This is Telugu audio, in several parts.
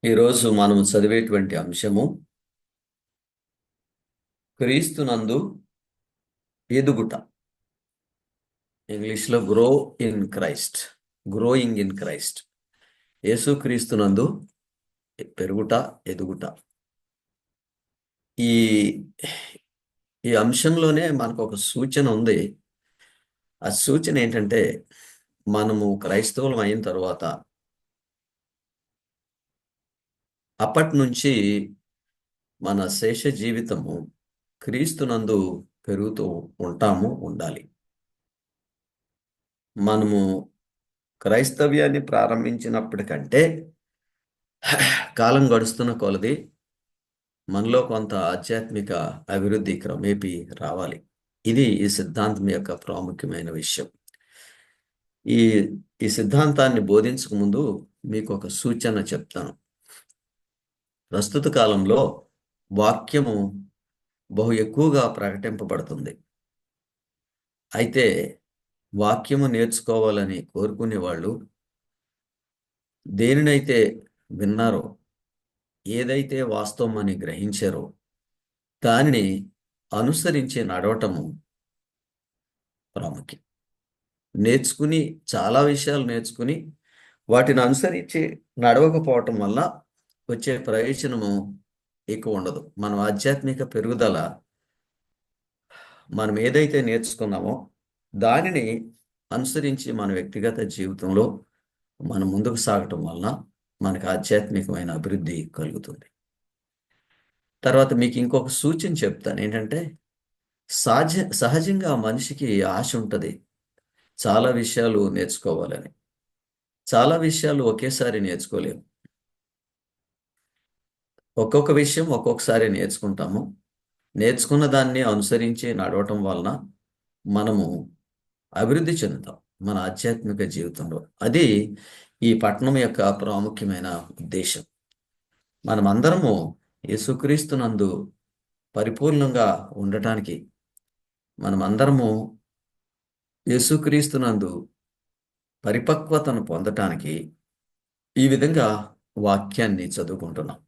ఈరోజు మనం చదివేటువంటి అంశము క్రీస్తునందు ఎదుగుట. ఇంగ్లీష్లో grow in Christ, growing in Christ. యేసు క్రీస్తునందు పెరుగుట, ఎదుగుట. ఈ ఈ అంశంలోనే మనకు ఒక సూచన ఉంది. ఆ సూచన ఏంటంటే, మనము క్రైస్తవులం అయిన తర్వాత అప్పటి నుంచి మన శేష జీవితము క్రీస్తునందు పెరుగుతూ ఉంటాము, ఉండాలి. మనము క్రైస్తవ్యాన్ని ప్రారంభించినప్పటికంటే కాలం గడుస్తున్న కొలది మనలో కొంత ఆధ్యాత్మిక అభివృద్ధి క్రమేపీ రావాలి. ఇది ఈ సిద్ధాంతం యొక్క ప్రాముఖ్యమైన విషయం. ఈ ఈ సిద్ధాంతాన్ని బోధించక ముందు మీకు ఒక సూచన చెప్తాను. ప్రస్తుత కాలంలో వాక్యము బహు ఎక్కువగా ప్రకటింపబడుతుంది. అయితే వాక్యము నేర్చుకోవాలని కోరుకునే వాళ్ళు దేనినైతే విన్నారో, ఏదైతే వాస్తవం అని గ్రహించారో దానిని అనుసరించి నడవటము ప్రాముఖ్యం. నేర్చుకుని చాలా విషయాలు నేర్చుకుని వాటిని అనుసరించి నడవకపోవటం వల్ల వచ్చే ప్రయోజనము ఎక్కువ ఉండదు. మన ఆధ్యాత్మిక పెరుగుదల మనం ఏదైతే నేర్చుకున్నామో దానిని అనుసరించి మన వ్యక్తిగత జీవితంలో మనం ముందుకు సాగటం వలన మనకు ఆధ్యాత్మికమైన అభివృద్ధి కలుగుతుంది. తర్వాత మీకు ఇంకొక సూచన చెప్తాను. ఏంటంటే, సహజంగా మనిషికి ఆశ ఉంటుంది చాలా విషయాలు నేర్చుకోవాలని. చాలా విషయాలు ఒకేసారి నేర్చుకోలేము. ఒక్కొక్క విషయం ఒక్కొక్కసారి నేర్చుకుంటాము. నేర్చుకున్న దాన్ని అనుసరించి నడవటం వలన మనము అభివృద్ధి చెందుతాం మన ఆధ్యాత్మిక జీవితంలో. అది ఈ పట్టణం యొక్క ప్రాముఖ్యమైన ఉద్దేశం. మనమందరము యేసుక్రీస్తునందు పరిపూర్ణంగా ఉండటానికి, మనమందరము యేసుక్రీస్తునందు పరిపక్వతను పొందటానికి ఈ విధంగా వాక్యాన్ని చదువుకుంటున్నాం.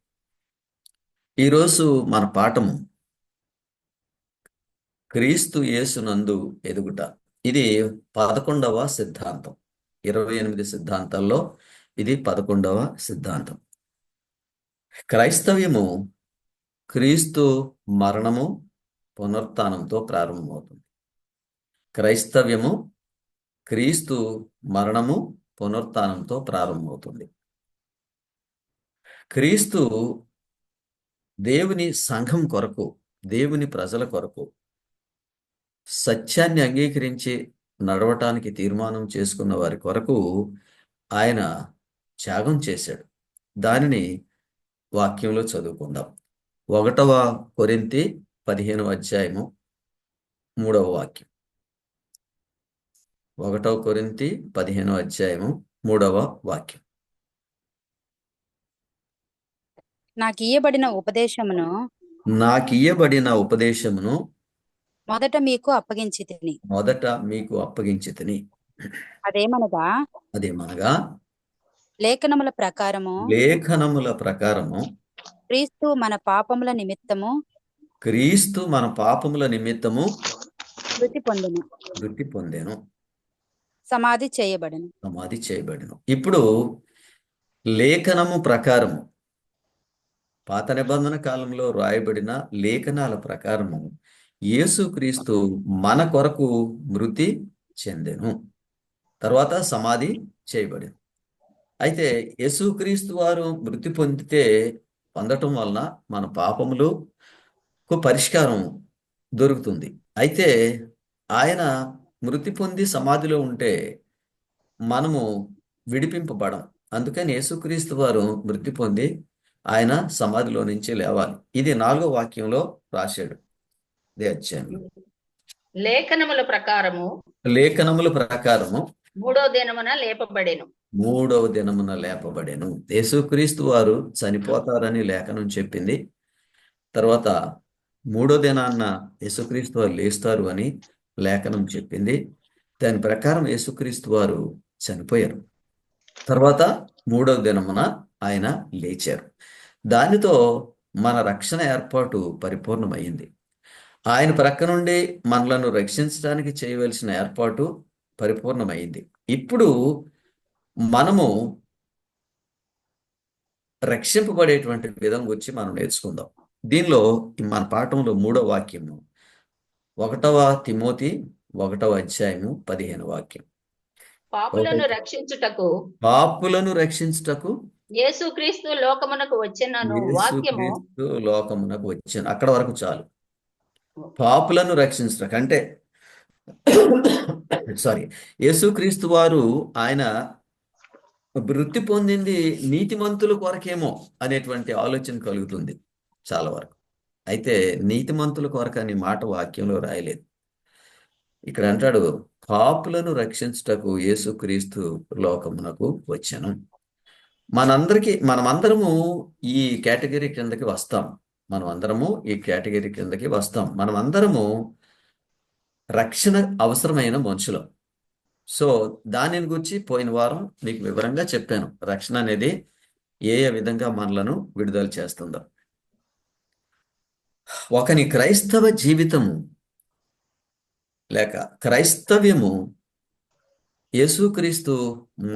ఈరోజు మన పాఠము క్రీస్తు యేసునందు ఎదుగుట. ఇది 11వ సిద్ధాంతం. 28 సిద్ధాంతాల్లో ఇది 11వ సిద్ధాంతం. క్రైస్తవ్యము క్రీస్తు మరణము, పునరుత్థానంతో ప్రారంభమవుతుంది. క్రైస్తవ్యము క్రీస్తు మరణము, పునరుత్థానంతో ప్రారంభమవుతుంది. క్రీస్తు దేవుని సంఘం కొరకు, దేవుని ప్రజల కొరకు సత్యాన్ని అంగీకరించి నడవటానికి తీర్మానం చేసుకున్న వారి కొరకు ఆయన త్యాగం చేశాడు. దానిని వాక్యంలో చదువుకుందాం. 1వ కొరింథీ 15వ అధ్యాయము 3వ వాక్యం. 1వ కొరింథీ 15వ అధ్యాయము 3వ వాక్యం. నాకియ్యబడిన ఉపదేశమును మొదట మీకు అప్పగించితిని. అదేమనగా లేఖనముల ప్రకారము క్రీస్తు మన పాపముల నిమిత్తము మృతి పొందెను, సమాధి చేయబడెను. ఇప్పుడు లేఖనము ప్రకారము, పాత నిబంధన కాలంలో రాయబడిన లేఖనాల ప్రకారము యేసుక్రీస్తు మన కొరకు మృతి చెందెను, తర్వాత సమాధి చేయబడెను. అయితే యేసుక్రీస్తు వారు మృతి పొందటం వలన మన పాపములకు పరిష్కారం దొరుకుతుంది. అయితే ఆయన మృతి పొంది సమాధిలో ఉంటే మనము విడిపింపబడం. అందుకని యేసుక్రీస్తు వారు మృతి పొంది ఆయన సమాధిలో నుంచి లేవాలి. ఇది 4వ వాక్యంలో రాశాడు. ఇదే అధ్యాయంలో లేఖనముల ప్రకారము మూడవ దినమున లేపబడెను. యేసుక్రీస్తు వారు చనిపోతారని లేఖనం చెప్పింది. తర్వాత 3వ దినాన్న యేసుక్రీస్తు వారు లేస్తారు అని లేఖనం చెప్పింది. దాని ప్రకారం యేసుక్రీస్తు వారు చనిపోయారు. తర్వాత మూడవ దినమున ఆయన లేచారు. దానితో మన రక్షణ ఏర్పాటు పరిపూర్ణమైంది. ఆయన ప్రక్క నుండి మనలను రక్షించడానికి చేయవలసిన ఏర్పాటు పరిపూర్ణమైంది. ఇప్పుడు మనము రక్షింపబడేటువంటి విధం గురించి మనం నేర్చుకుందాం. దీనిలో మన పాఠంలో 3వ వాక్యము 1వ తిమోతి 1వ అధ్యాయము 15వ వాక్యం. పాపులను రక్షించుటకు పాపులను రక్షించుటకు యేసుక్రీస్తు లోకమునకు వచ్చినను వాక్యము. యేసుక్రీస్తు లోకమునకు వచ్చాను. అక్కడ వరకు చాలు. పాపులను రక్షించుటకు అంటే సారీ, యేసుక్రీస్తు వారు ఆయన వృత్తి పొందింది నీతిమంతుల కొరకేమో అనేటువంటి ఆలోచన కలుగుతుంది చాలా వరకు. అయితే నీతిమంతుల కొరకు అనే మాట వాక్యంలో రాయలేదు. ఇక్కడ అంటాడు, పాపులను రక్షించుటకు యేసుక్రీస్తు లోకమునకు వచ్చాను. మనమందరము ఈ కేటగిరీ కిందకి వస్తాం. మనమందరము రక్షణ అవసరమైన మనుషులం. సో దానిని గురించి పోయిన వారం మీకు వివరంగా చెప్పాను. రక్షణ అనేది ఏ విధంగా మనలను విడుదల చేస్తుందో. ఒకని క్రైస్తవ జీవితము లేక క్రైస్తవ్యము యేసుక్రీస్తు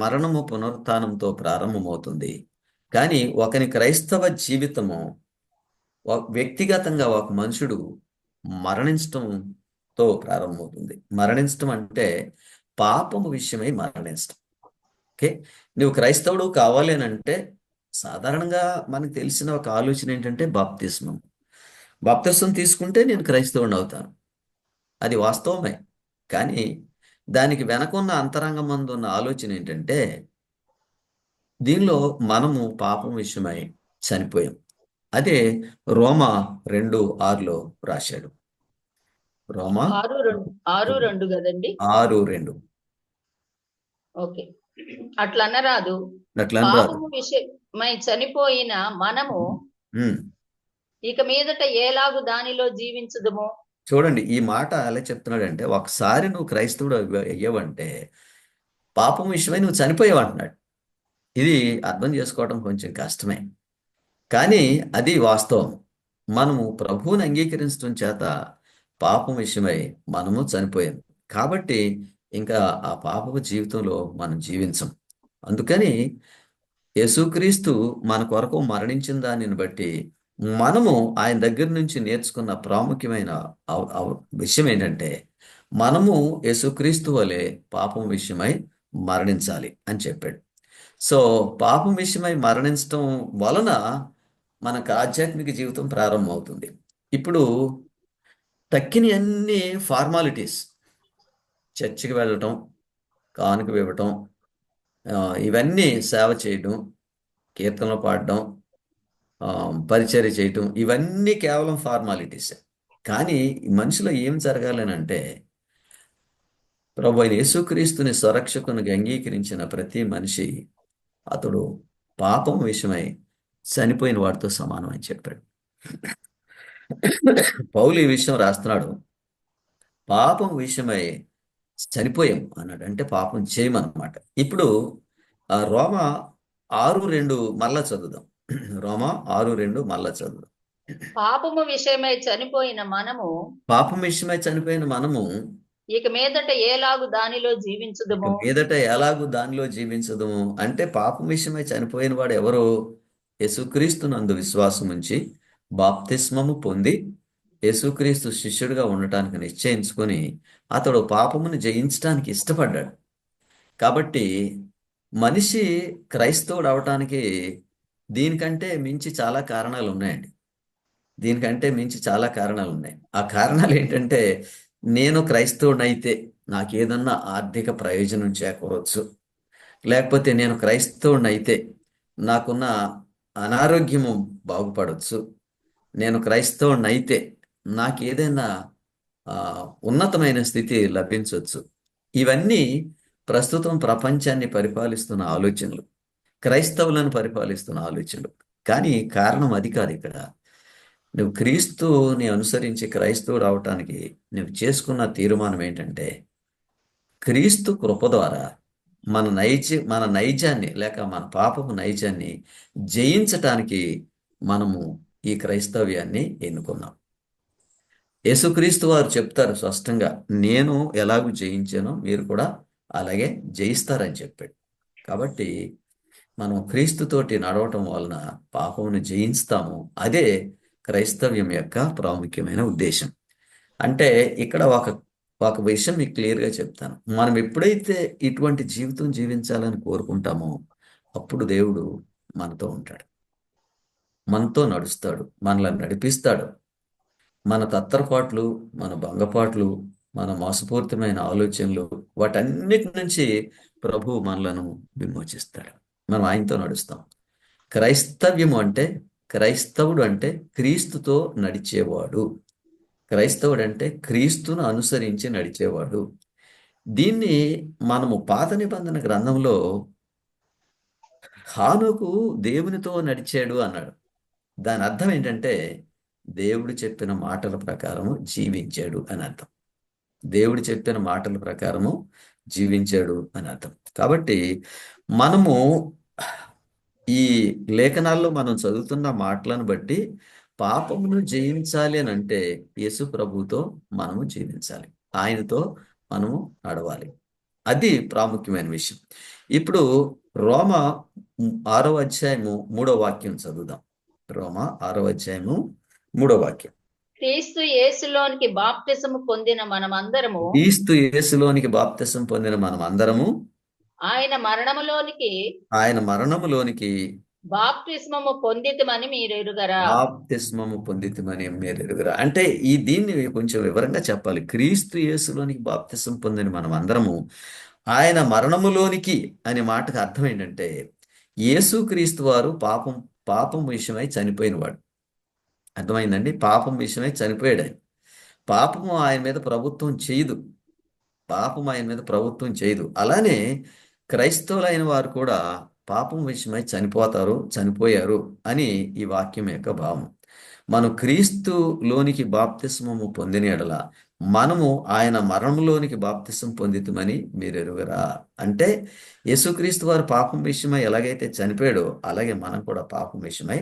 మరణము పునరుత్థానంతో ప్రారంభమవుతుంది. కానీ ఒకని క్రైస్తవ జీవితము వ్యక్తిగతంగా ఒక మనుషుడు మరణించటంతో ప్రారంభమవుతుంది. మరణించటం అంటే పాపము విషయమై మరణించటం. ఓకే, నువ్వు క్రైస్తవుడు కావాలి అని అంటే సాధారణంగా మనకు తెలిసిన ఒక ఆలోచన ఏంటంటే బాప్తిస్మం తీసుకుంటే నేను క్రైస్తవుని అవుతాను. అది వాస్తవమే. కానీ దానికి వెనకున్న అంతరంగమందు ఉన్న ఆలోచన ఏంటంటే దీనిలో మనము పాపం విషయమై చనిపోయాం. అదే రోమా 2:6లో రాశాడు. రోమా 6:2 కదండి. 6:2. ఓకే, అట్లా అనరాదు. పాపము విషయమై చనిపోయిన మనము ఇక మీదట ఏలాగు దానిలో జీవించుదుము. చూడండి, ఈ మాట ఎలా చెప్తున్నాడంటే ఒకసారి నువ్వు క్రైస్తవుడు అయ్యావంటే పాపం విషయమై నువ్వు చనిపోయావు అంటున్నాడు. ఇది అర్థం చేసుకోవడం కొంచెం కష్టమే, కానీ అది వాస్తవం. మనము ప్రభువుని అంగీకరించడం చేత పాపం విషయమై మనము చనిపోయాం. కాబట్టి ఇంకా ఆ పాపపు జీవితంలో మనం జీవించం. అందుకని యేసుక్రీస్తు మన కొరకు మరణించిన దానిని బట్టి మనము ఆయన దగ్గర నుంచి నేర్చుకున్న ప్రాముఖ్యమైన విషయం ఏంటంటే మనము యేసుక్రీస్తు వలె పాపం విషయమై మరణించాలి అని చెప్పాడు. సో పాపం విషయమై మరణించడం వలన మనకు ఆధ్యాత్మిక జీవితం ప్రారంభమవుతుంది. ఇప్పుడు తక్కిన అన్ని ఫార్మాలిటీస్, చర్చికి వెళ్ళటం, కానుక ఇవ్వటం, ఇవన్నీ సేవ చేయడం, కీర్తనలు పాడడం, పరిచర్య చేయటం, ఇవన్నీ కేవలం ఫార్మాలిటీసే. కానీ మనిషిలో ఏం జరగాలని అంటే ప్రభు అయిన యేసుక్రీస్తుని స్వరక్షకునిగా అంగీకరించిన ప్రతి మనిషి అతడు పాపం విషయమై చనిపోయిన వాడితో సమానం అని చెప్పాడు. పౌలు ఈ విషయం రాస్తున్నాడు, పాపం విషయమై చనిపోయాం అన్నాడు. అంటే పాపం చేయమన్నమాట. ఇప్పుడు రోమా 6:2 మళ్ళా చదువుదాం. రోమా 6:2 మళ్ళా చదువుదాం. పాపము విషయమై చనిపోయిన మనము ఇక మీదట ఏలాగు దానిలో జీవించుదుము. అంటే పాపం విషయమై చనిపోయిన వాడు ఎవరు? యేసుక్రీస్తునందు విశ్వాసం ఉంచి బాప్తిస్మము పొంది యేసుక్రీస్తు శిష్యుడిగా ఉండటానికి నిశ్చయించుకొని అతడు పాపమును జయించడానికి ఇష్టపడ్డాడు. కాబట్టి మనిషి క్రైస్తవుడు అవటానికి దీనికంటే మించి చాలా కారణాలు ఉన్నాయండి. ఆ కారణాలు ఏంటంటే, నేను క్రైస్తవుడైతే నాకు ఏదన్నా ఆర్థిక ప్రయోజనం చేకూరవచ్చు, లేకపోతే నేను క్రైస్తవుడైతే నాకున్న అనారోగ్యము బాగుపడవచ్చు, నేను క్రైస్తవుడైతే నాకు ఏదైనా ఉన్నతమైన స్థితి లభించవచ్చు. ఇవన్నీ ప్రస్తుతం ప్రపంచాన్ని పరిపాలిస్తున్న ఆలోచనలు, క్రైస్తవులను పరిపాలిస్తున్న ఆలోచనలు. కానీ కారణం అది కాదు. ఇక్కడ నువ్వు క్రీస్తుని అనుసరించి క్రైస్తవుడు అవటానికి నువ్వు చేసుకున్న తీర్మానం ఏంటంటే, క్రీస్తు కృప ద్వారా మన నైజాన్ని లేక మన పాపపు నైజాన్ని జయించటానికి మనము ఈ క్రైస్తవ్యాన్ని ఎన్నుకున్నాం. యేసుక్రీస్తు వారు చెప్తారు స్పష్టంగా, నేను ఎలాగూ జయించానో మీరు కూడా అలాగే జయిస్తారని చెప్పాడు. కాబట్టి మనం క్రీస్తుతోటి నడవటం వలన పాపమును జయిస్తాము. అదే క్రైస్తవ్యం యొక్క ప్రాముఖ్యమైన ఉద్దేశం. అంటే ఇక్కడ ఒక విషయం మీకు క్లియర్గా చెప్తాను. మనం ఎప్పుడైతే ఇటువంటి జీవితం జీవించాలని కోరుకుంటామో అప్పుడు దేవుడు మనతో ఉంటాడు, మనతో నడుస్తాడు, మనల్ని నడిపిస్తాడు. మన తత్తరపాట్లు, మన భంగపాట్లు, మన మోసపూరితమైన ఆలోచనలు, వాటన్నిటి నుంచి ప్రభు మనలను విమోచిస్తాడు. మనం ఆయనతో నడుస్తాం. క్రైస్తవ్యము అంటే, క్రైస్తవుడు అంటే క్రీస్తుతో నడిచేవాడు. క్రైస్తవుడు అంటే క్రీస్తును అనుసరించి నడిచేవాడు. దీన్ని మనము పాత నిబంధన గ్రంథంలో హానోకు దేవునితో నడిచాడు అన్నాడు. దాని అర్థం ఏంటంటే దేవుడు చెప్పిన మాటల ప్రకారము జీవించాడు అని అర్థం. దేవుడు చెప్పిన మాటల ప్రకారము జీవించాడు అని అర్థం. కాబట్టి మనము ఈ లేఖనాల్లో మనం చదువుతున్న మాటలను బట్టి పాపమును జయించాలి అని అంటే యేసు ప్రభుతో మనము జీవించాలి, ఆయనతో మనము నడవాలి. అది ప్రాముఖ్యమైన విషయం. ఇప్పుడు రోమ 6వ అధ్యాయము 3వ వాక్యం చదువుదాం. రోమ 6వ అధ్యాయము 3వ వాక్యం. క్రీస్తు యేసులోనికి బాప్తిసము పొందిన మనమందరము క్రీస్తు యేసులోనికి బాప్తిసం పొందిన మనమందరము ఆయన మరణములోనికి బాప్తిస్మము పొందితమని మీరు ఎరుగరా. బాప్తిస్మము పొందితమని మీరు ఎరుగరా అంటే దీన్ని కొంచెం వివరంగా చెప్పాలి. క్రీస్తు యేసులోనికి బాప్తిసం పొందిన మనం అందరము ఆయన మరణములోనికి అనే మాటకు అర్థం ఏంటంటే యేసు క్రీస్తు వారు పాపం విషయమై చనిపోయినవాడు. అర్థమైందండి? పాపం విషయమై చనిపోయాడు ఆయన. పాపము ఆయన మీద ప్రభుత్వం చేయదు. పాపం ఆయన మీద ప్రభుత్వం చేయదు. అలానే క్రైస్తవులైన వారు కూడా పాపం విషయమై చనిపోయారు అని ఈ వాక్యం యొక్క భావం. మనం క్రీస్తులోనికి బాప్తిస్మము పొందిన ఎడల మనము ఆయన మరణంలోనికి బాప్తిసం పొందితమని మీరు ఎరుగరా. అంటే యేసుక్రీస్తు వారు పాపం విషయమై ఎలాగైతే చనిపోయాడో అలాగే మనం కూడా పాపం విషయమై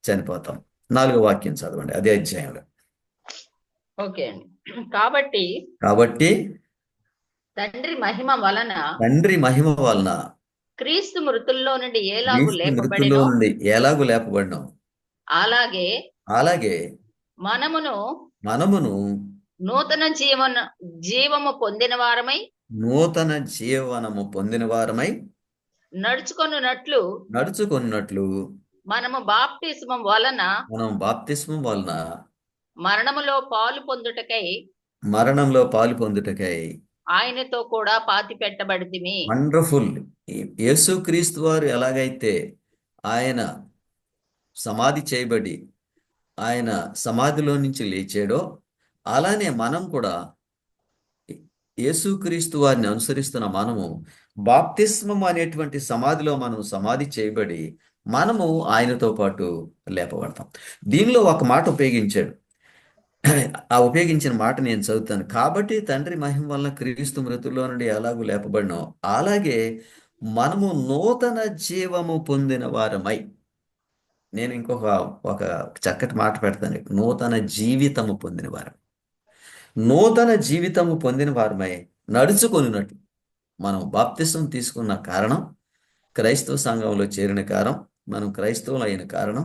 చనిపోతాం. 4వ వాక్యం చదవండి అదే అధ్యాయంలో. ఓకే అండి. కాబట్టి తండ్రి మహిమ వలన క్రీస్తు మృతుల్లో నుండి ఎలాగు లేపబడినాం అలాగే మనమును నూతన జీవము పొందిన వారమై నడుచుకొనున్నట్లు మనము బాప్తిస్మం వలన మరణములో పాలు పొందుటకై ఆయనతో కూడా పాతి పెట్టబడితిమి. వండర్ఫుల్. యేసుక్రీస్తు వారు ఎలాగైతే ఆయన సమాధి చేయబడి ఆయన సమాధిలో నుంచి లేచాడో అలానే మనం కూడా యేసుక్రీస్తు వారిని అనుసరిస్తున్న మనము బాప్తిస్మం అనేటువంటి సమాధిలో మనం సమాధి చేయబడి మనము ఆయనతో పాటు లేపబడతాం. దీనిలో ఒక మాట ఉపయోగించాడు. ఆ ఉపయోగించిన మాట నేను చదువుతాను. కాబట్టి తండ్రి మహిమ వలన క్రీస్తు మృతుల్లో నుండి ఎలాగూ లేపబడినో అలాగే మనము నూతన జీవము పొందిన వారమై, నేను ఒక చక్కటి మాట పెడతాను, నూతన జీవితము పొందిన వారమై నడుచుకొనున్నట్లు. మనం బాప్తిసం తీసుకున్న కారణం, క్రైస్తవ సంఘంలో చేరిన కారణం, మనం క్రైస్తవులు అయిన కారణం,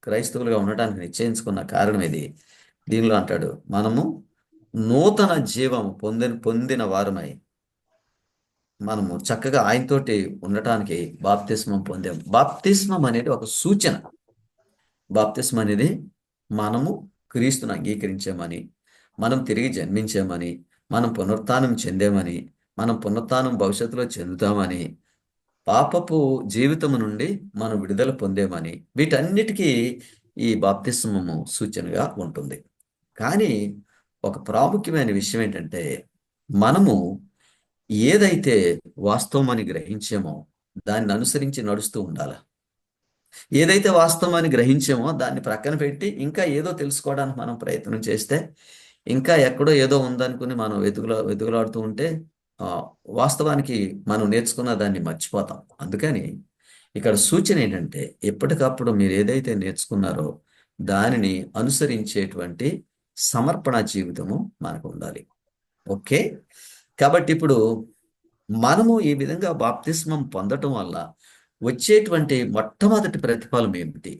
క్రైస్తవులుగా ఉండటానికి నిశ్చయించుకున్న కారణం ఇది. దీనిలో అంటాడు మనము నూతన జీవము పొందిన వారమై మనము చక్కగా ఆయనతోటి ఉండటానికి బాప్తిస్మం పొందాం. బాప్తిస్మం అనేది ఒక సూచన. బాప్తిస్మం అనేది మనము క్రీస్తుని అంగీకరించామని, మనం తిరిగి జన్మించామని, మనం పునరుత్థానం చెందామని, మనం పునరుత్థానం భవిష్యత్తులో చెందుతామని, పాపపు జీవితము నుండి మనం విడుదల పొందామని, వీటన్నిటికీ ఈ బాప్తిస్మము సూచనగా ఉంటుంది. కానీ ఒక ప్రాముఖ్యమైన విషయం ఏంటంటే మనము ఏదైతే వాస్తవమని గ్రహించామో దాన్ని అనుసరించి నడుస్తూ ఉండాలి. ఏదైతే వాస్తవమని గ్రహించామో దాన్ని ప్రక్కన పెట్టి ఇంకా ఏదో తెలుసుకోవడానికి మనం ప్రయత్నం చేస్తే, ఇంకా ఎక్కడో ఏదో ఉందనుకుని మనం వెతుకులాడుతూ ఉంటే ఆ, వాస్తవానికి మనం నేర్చుకున్న దాన్ని మర్చిపోతాం. అందుకని ఇక్కడ సూచన ఏంటంటే ఎప్పటికప్పుడు మీరు ఏదైతే నేర్చుకున్నారో దానిని అనుసరించేటువంటి సమర్పణ జీవితము మనకు ఉండాలి. ఓకే. కాబట్టి ఇప్పుడు మనము ఈ విధంగా బాప్తిస్మం పొందటం వల్ల వచ్చేటువంటి మొట్టమొదటి ప్రతిఫలం ఏమిటి?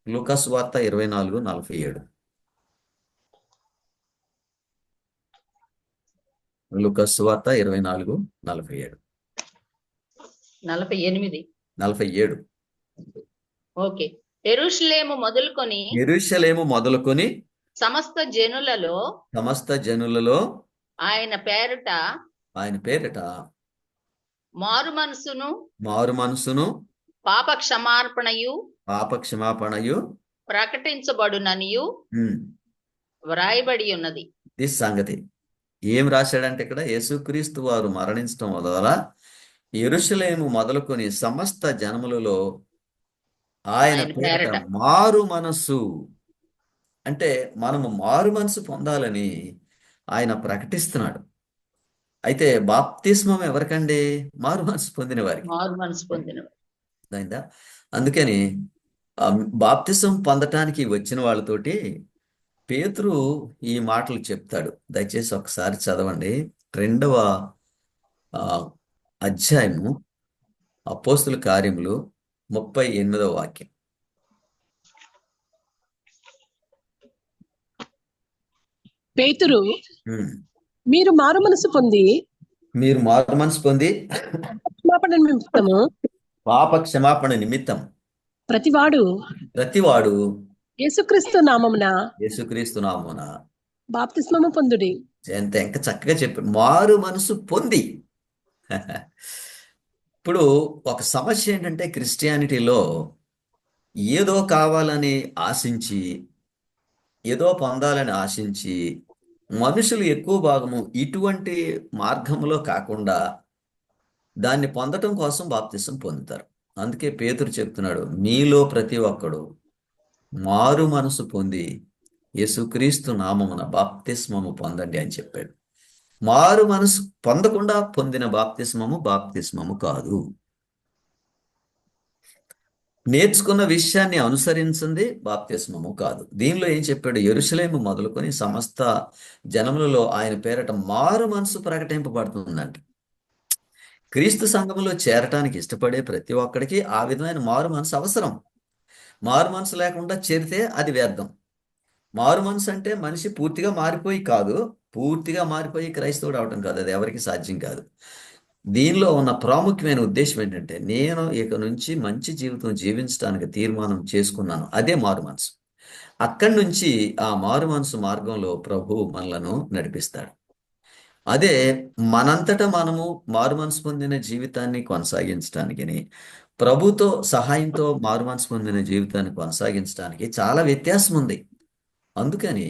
లూకాసు వార్త 24:47. లూకాసు వార్త 24:47. 48. 47. ఓకే. యెరూషలేము మొదలుకొని యెరూషలేము మొదలుకొని సమస్త జనులలో ఆయన పేరిట ఆయన పేరిట మారు మనసును పాప క్షమాపణయు ప్రకటించబడుననియు వ్రాయబడి ఉన్నది. ఈ సంగతి ఏం రాశాడంటే ఇక్కడ యేసుక్రీస్తు వారు మరణించడం ద్వారా యెరూషలేము మొదలుకొని సమస్త జనములలో ఆయన పేరిట మారు మనస్సు, అంటే మనము మారు మనసు పొందాలని ఆయన ప్రకటిస్తున్నాడు. అయితే బాప్తిస్మం ఎవరికండి? మారు మనసు పొందిన వారికి. అయిందా? అందుకని బాప్తిస్మం పొందటానికి వచ్చిన వాళ్ళతోటి పేతురు ఈ మాటలు చెప్తాడు. దయచేసి ఒకసారి చదవండి. 2వ అధ్యాయము అపోస్తుల కార్యములు 38వ వాక్యం. పేతురు, మీరు మారు మనసు పొంది పాప క్షమాపణ నిమిత్తం ప్రతివాడు యేసుక్రీస్తు నామమున బాప్తిస్మము పొందుడి. ఇంకా చక్కగా చెప్పాడు, మారు మనసు పొంది. ఇప్పుడు ఒక సమస్య ఏంటంటే క్రిస్టియానిటీలో ఏదో కావాలని ఆశించి, ఏదో పొందాలని ఆశించి మనుషులు ఎక్కువ భాగము ఇటువంటి మార్గంలో కాకుండా దాన్ని పొందటం కోసం బాప్తిసం పొందుతారు. అందుకే పేతురు చెప్తున్నాడు, మీలో ప్రతి ఒక్కడు మారు మనసు పొంది యేసుక్రీస్తు నామమున బాప్తిస్మము పొందండి అని చెప్పాడు. మారు మనసు పొందకుండా పొందిన బాప్తిస్మము కాదు. నేర్చుకున్న విషయాన్ని అనుసరించింది బాప్తిస్మము కాదు. దీనిలో ఏం చెప్పాడు? యెరూషలేము మొదలుకొని సమస్త జనములలో ఆయన పేరట మారు మనసు ప్రకటింపబడుతుందంట. క్రీస్తు సంఘములో చేరటానికి ఇష్టపడే ప్రతి ఒక్కడికి ఆ విధమైన మారు మనసు అవసరం. మారు మనసు లేకుండా చేరితే అది వ్యర్థం. మారు మనసు అంటే మనిషి పూర్తిగా మారిపోయి కాదు, పూర్తిగా మారిపోయి క్రైస్తవుడు అవటం కాదు. అది ఎవరికి సాధ్యం కాదు. దీనిలో ఉన్న ప్రాముఖ్యమైన ఉద్దేశం ఏంటంటే, నేను ఇక నుంచి మంచి జీవితం జీవించడానికి తీర్మానం చేసుకున్నాను. అదే మారు మనసు. అక్కడి నుంచి ఆ మారు మనసు మార్గంలో ప్రభువు మనలను నడిపిస్తాడు. అదే మనంతటా మనము మారు మనసు పొందిన జీవితాన్ని కొనసాగించడానికి, ప్రభుతో సహాయంతో మారు మనసు పొందిన జీవితాన్ని కొనసాగించడానికి చాలా వ్యత్యాసం ఉంది. అందుకని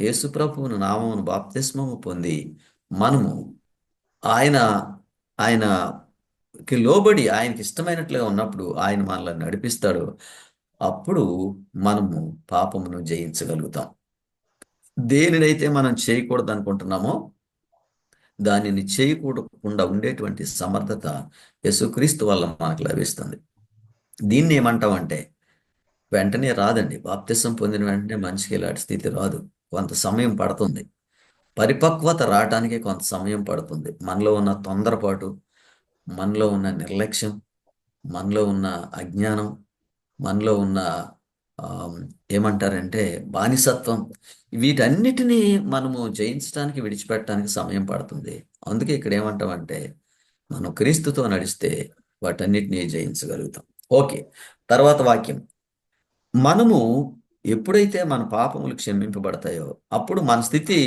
యేసు ప్రభువును నామమును బాప్తిస్మము పొంది మనము ఆయనకి లోబడి ఆయనకి ఇష్టమైనట్లుగా ఉన్నప్పుడు ఆయన మనల్ని నడిపిస్తాడు. అప్పుడు మనము పాపమును జయించగలుగుతాం. దేనినైతే మనం చేయకూడదు అనుకుంటున్నామో దానిని చేయకూడకుండా ఉండేటువంటి సమర్థత యేసుక్రీస్తు వల్ల మనకు లభిస్తుంది. దీన్ని ఏమంటామంటే వెంటనే రాదండి. బాప్తిసం పొందిన వెంటనే మనిషికి ఇలాంటి స్థితి రాదు. కొంత సమయం పడుతుంది. పరిపక్వత రావటానికి కొంత సమయం పడుతుంది. మనలో ఉన్న తొందరపాటు, మనలో ఉన్న నిర్లక్ష్యం, మనలో ఉన్న అజ్ఞానం, మనలో ఉన్న ఏమంటారంటే బానిసత్వం, వీటన్నిటినీ మనము జయించడానికి, విడిచిపెట్టడానికి సమయం పడుతుంది. అందుకే ఇక్కడ ఏమంటామంటే మనం క్రీస్తుతో నడిస్తే వాటన్నిటినీ జయించగలుగుతాం. ఓకే, తర్వాత వాక్యం. మనము ఎప్పుడైతే మన పాపములు క్షమింపబడతాయో అప్పుడు మన స్థితి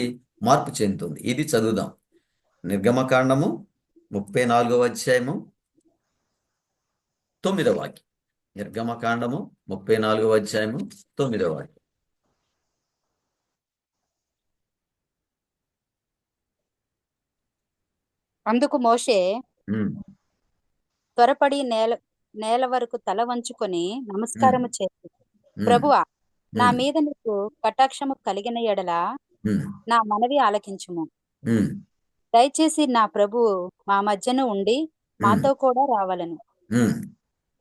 మార్పు చెందుతుంది. ఇది చదువుదాం. నిర్గమకాండము 34వ అధ్యాయము 9వ వాక్యం. నిర్గమకాండము 34వ అధ్యాయము 9వ వాక్యం. అందుకు మోషే త్వరపడి నేల వరకు తల వంచుకొని నమస్కారము చేసి, ప్రభువా, నా మీద నీకు కటాక్షము కలిగిన ఎడల నా మనవి ఆలకించుము. దయచేసి నా ప్రభువు మా మధ్యన ఉండి మాతో కూడా రావాలను. ఉమ్,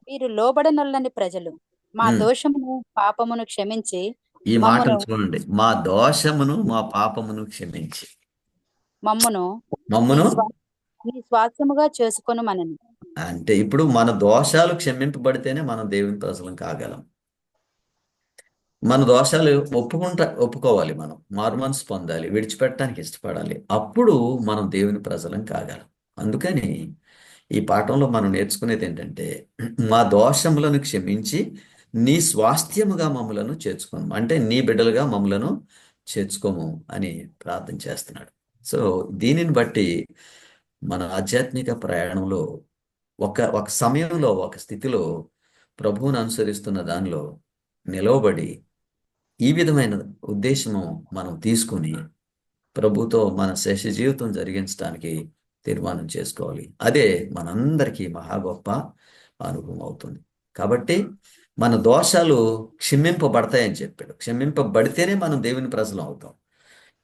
మీరు లోబడనొల్లని ప్రజలు. మా ఉమ్. దోషమును పాపమును క్షమించి ఈ మమ్మను మాటలు చూడండి. మా దోషమును మా పాపమును క్షమించి మమ్మను నీ మమ్మును నీ స్వాస్థ్యముగా చేసుకొనుమనెను. అంటే ఇప్పుడు మన దోషాలు క్షమింపబడితేనే మనం దేవుని ప్రజలం కాగలం. మన దోషాలు ఒప్పుకోవాలి, మనం మారు మనసు పొందాలి, విడిచిపెట్టడానికి ఇష్టపడాలి. అప్పుడు మనం దేవుని ప్రజలం కాగలం. అందుకని ఈ పాఠంలో మనం నేర్చుకునేది ఏంటంటే, మా దోషములను క్షమించి నీ స్వాస్థ్యముగా మమ్మలను చేర్చుకోము, అంటే నీ బిడ్డలుగా మమ్మలను చేర్చుకోము అని ప్రార్థన చేస్తున్నాడు. సో దీనిని బట్టి మన ఆధ్యాత్మిక ప్రయాణంలో ఒక సమయంలో, ఒక స్థితిలో ప్రభువును అనుసరిస్తున్న దానిలో నిలవబడి ఈ విధమైన ఉద్దేశము మనం తీసుకుని ప్రభుతో మన శేష జీవితం జరిగించడానికి తీర్మానం చేసుకోవాలి. అదే మనందరికీ మహా గొప్ప అనుభవం అవుతుంది. కాబట్టి మన దోషాలు క్షమింపబడతాయని చెప్పాడు. క్షమింపబడితేనే మనం దేవుని ప్రజలం అవుతాం.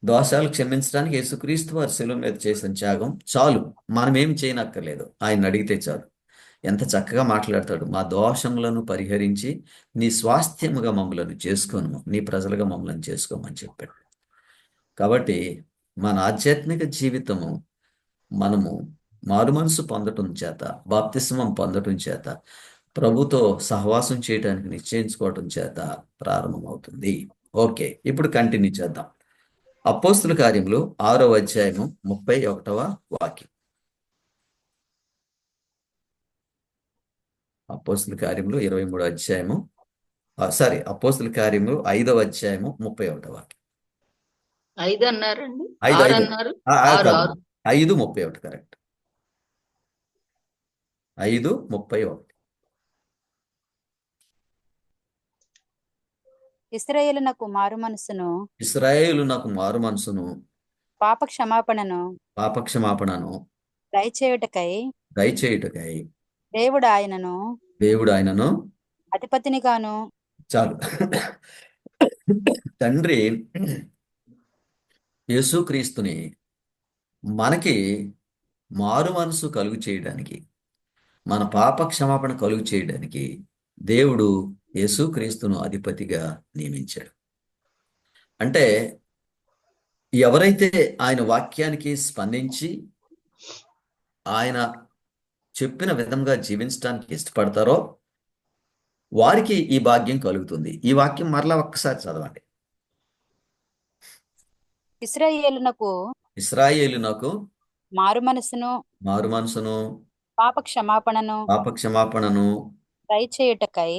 దోషాలు క్షమించడానికి యేసుక్రీస్తు వారి శిలువ మీద చేసిన త్యాగం చాలు. మనం ఏం చేయనక్కర్లేదు, ఆయన అడిగితే చాలు. ఎంత చక్కగా మాట్లాడతాడు. మా దోషములను పరిహరించి నీ స్వాస్థ్యముగా మమ్మలను చేసుకోను, నీ ప్రజలుగా మమ్మల్ని చేసుకోమని చెప్పాడు. కాబట్టి మన ఆధ్యాత్మిక జీవితము మనము మారుమనసు పొందటం చేత, బాప్తిస్మం పొందటం చేత, ప్రభుతో సహవాసం చేయడానికి నిశ్చయించుకోవటం చేత ప్రారంభమవుతుంది. ఓకే, ఇప్పుడు కంటిన్యూ చేద్దాం. అపోస్తుల కార్యములు 6వ అధ్యాయము 31వ వాక్యం. అపోస్తుల కార్యములు 23వ అధ్యాయము అపోస్తుల కార్యములు 5వ అధ్యాయము 31వ వాక్యం. 5 అన్నారండి, 5 6 అన్నారు. 5:31 కరెక్ట్. 5:31. ఇశ్రాయేలునకు మారు మనసును, ఇశ్రాయేలునకు మారు మనసును, పాప క్షమాపణను దయచేయుటకై దేవుడు ఆయనను అధిపతినిగాను. చాలు. తండ్రి యేసుక్రీస్తుని మనకి మారు మనసు కలుగు చేయడానికి, మన పాప క్షమాపణ కలుగు చేయడానికి దేవుడు యేసుక్రీస్తును అధిపతిగా నియమించాడు. అంటే ఎవరైతే ఆయన వాక్యానికి స్పందించి ఆయన చెప్పిన విధంగా జీవించడానికి ఇష్టపడతారో వారికి ఈ భాగ్యం కలుగుతుంది. ఈ వాక్యం మరలా ఒక్కసారి చదవండి. ఇశ్రాయేలునకు మారు మనసును పాప క్షమాపణను దయచేయుటకై.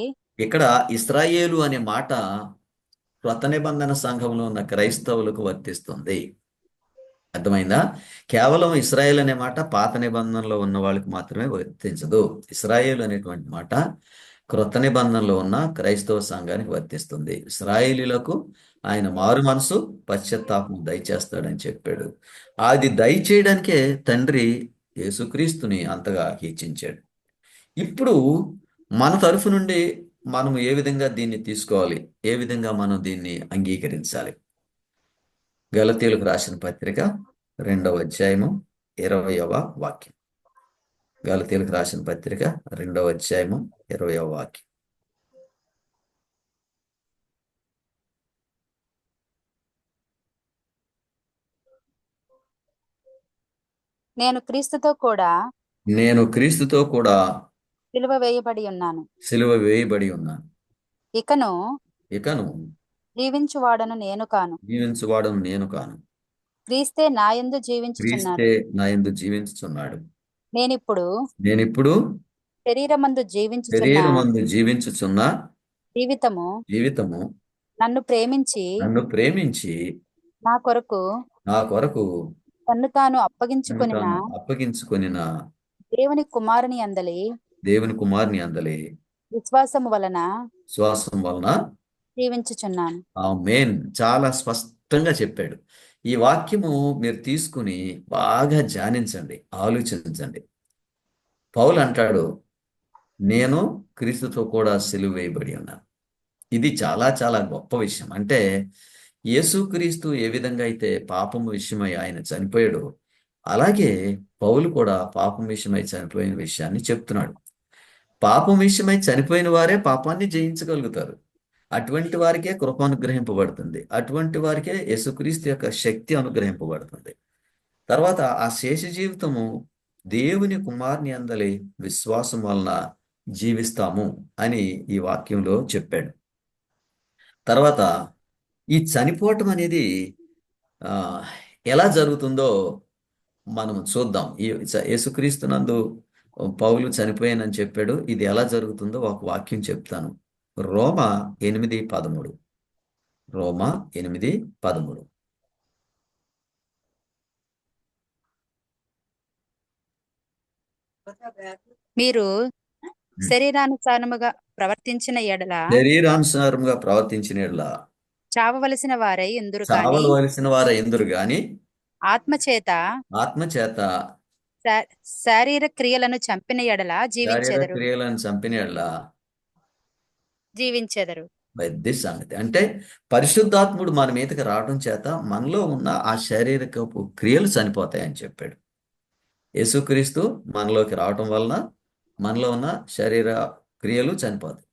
ఇక్కడ ఇశ్రాయేలు అనే మాట క్రొత్త నిబంధన సంఘంలో ఉన్న క్రైస్తవులకు వర్తిస్తుంది. అర్థమైందా? కేవలం ఇశ్రాయేల్ అనే మాట పాత నిబంధనలో ఉన్న వాళ్ళకి మాత్రమే వర్తించదు. ఇశ్రాయేల్ అనేటువంటి మాట క్రొత్త నిబంధనలో ఉన్న క్రైస్తవ సంఘానికి వర్తిస్తుంది. ఇశ్రాయేలీలకు ఆయన మారు మనసు పశ్చాత్తాపం దయచేస్తాడని చెప్పాడు. అది దయచేయడానికే తండ్రి యేసుక్రీస్తుని అంతగా హెచ్చించాడు. ఇప్పుడు మన తరఫు నుండి మనం ఏ విధంగా దీన్ని తీసుకోవాలి, ఏ విధంగా మనం దీన్ని అంగీకరించాలి? గలతీయులకు రాసిన పత్రిక 2వ అధ్యాయము 20వ వాక్యం. గలతీయులకు రాసిన పత్రిక 2వ అధ్యాయము 20వ వాక్యం. నేను క్రీస్తుతో కూడా సిలువ వేయబడి ఉన్నాను. ఇకను జీవించువాడను నేను కాను, క్రీస్తే నాయందు జీవించుచున్నాడు. నేనిప్పుడు శరీరమందు జీవించుచున్న జీవితము నన్ను ప్రేమించి నా కొరకు తన్ను తాను అప్పగించుకొనిన దేవుని కుమారుని అందలి విశ్వాసము వలన జీవించుచున్నాను. ఆమేన్. చాలా స్పష్టంగా చెప్పాడు. ఈ వాక్యము మీరు తీసుకుని బాగా ధ్యానించండి, ఆలోచించండి. పౌలు అంటాడు, నేను క్రీస్తుతో కూడా సిలువ వేయబడి ఉన్నాను. ఇది చాలా చాలా గొప్ప విషయం. అంటే యేసుక్రీస్తు ఏ విధంగా అయితే పాపము విషయమై ఆయన చనిపోయాడో అలాగే పౌలు కూడా పాపం విషయమై చనిపోయిన విషయాన్ని చెప్తున్నాడు. పాపం విషయమై చనిపోయిన వారే పాపాన్ని జయించగలుగుతారు. అటువంటి వారికే కృప అనుగ్రహింపబడుతుంది. అటువంటి వారికే యేసుక్రీస్తు యొక్క శక్తి అనుగ్రహింపబడుతుంది. తర్వాత ఆ శేష జీవితము దేవుని కుమారుని అందలి విశ్వాసం వలన జీవిస్తాము అని ఈ వాక్యంలో చెప్పాడు. తర్వాత ఈ చనిపోవటం అనేది ఆ, ఎలా జరుగుతుందో మనం చూద్దాం. యేసుక్రీస్తునందు పౌలు చనిపోయానని చెప్పాడు. ఇది ఎలా జరుగుతుందో ఒక వాక్యం చెప్తాను. రోమా 8:13. రోమా 8:13. మీరు శరీరానుసారముగా ప్రవర్తించిన ఎడల శరీరానుసారంగా ప్రవర్తించిన యెడల చావవలసిన వారై ఎందురు కాని చావవలసిన వారు ఎందురు గాని ఆత్మచేత ఆత్మచేత శారీర క్రియలను చంపిన ఎడల శారీర క్రియలను చంపిన యెడల జీవించెదరు. పెద్ద సంగతి. అంటే పరిశుద్ధాత్ముడు మన మీదకి రావడం చేత మనలో ఉన్న ఆ శారీరకపు క్రియలు చనిపోతాయని చెప్పాడు. యేసుక్రీస్తు మనలోకి రావటం వలన మనలో ఉన్న శరీర క్రియలు చనిపోతాయి.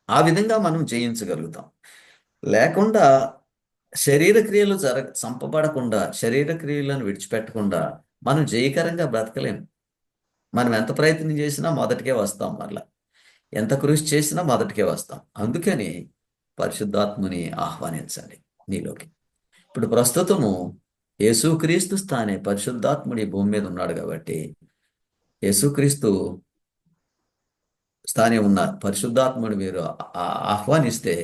ఆ విధంగా మనం జయించగలుగుతాం. లేకుండా శరీర క్రియలు చంపబడకుండా, శరీర క్రియలను విడిచిపెట్టకుండా మనం జయకరంగా బ్రతకలేము. మనం ఎంత ప్రయత్నం చేసినా మొదటికే వస్తాం. మరలా ఎంత కృషి చేసినా మొదటికే వస్తాం. అందుకని పరిశుద్ధాత్ముని ఆహ్వానించండి నీలోకి. ఇప్పుడు ప్రస్తుతము యేసుక్రీస్తు స్థానే పరిశుద్ధాత్ముడి భూమి మీద ఉన్నాడు కాబట్టి యేసుక్రీస్తు స్థానే ఉన్న పరిశుద్ధాత్ముడు మీరు ఆహ్వానిస్తే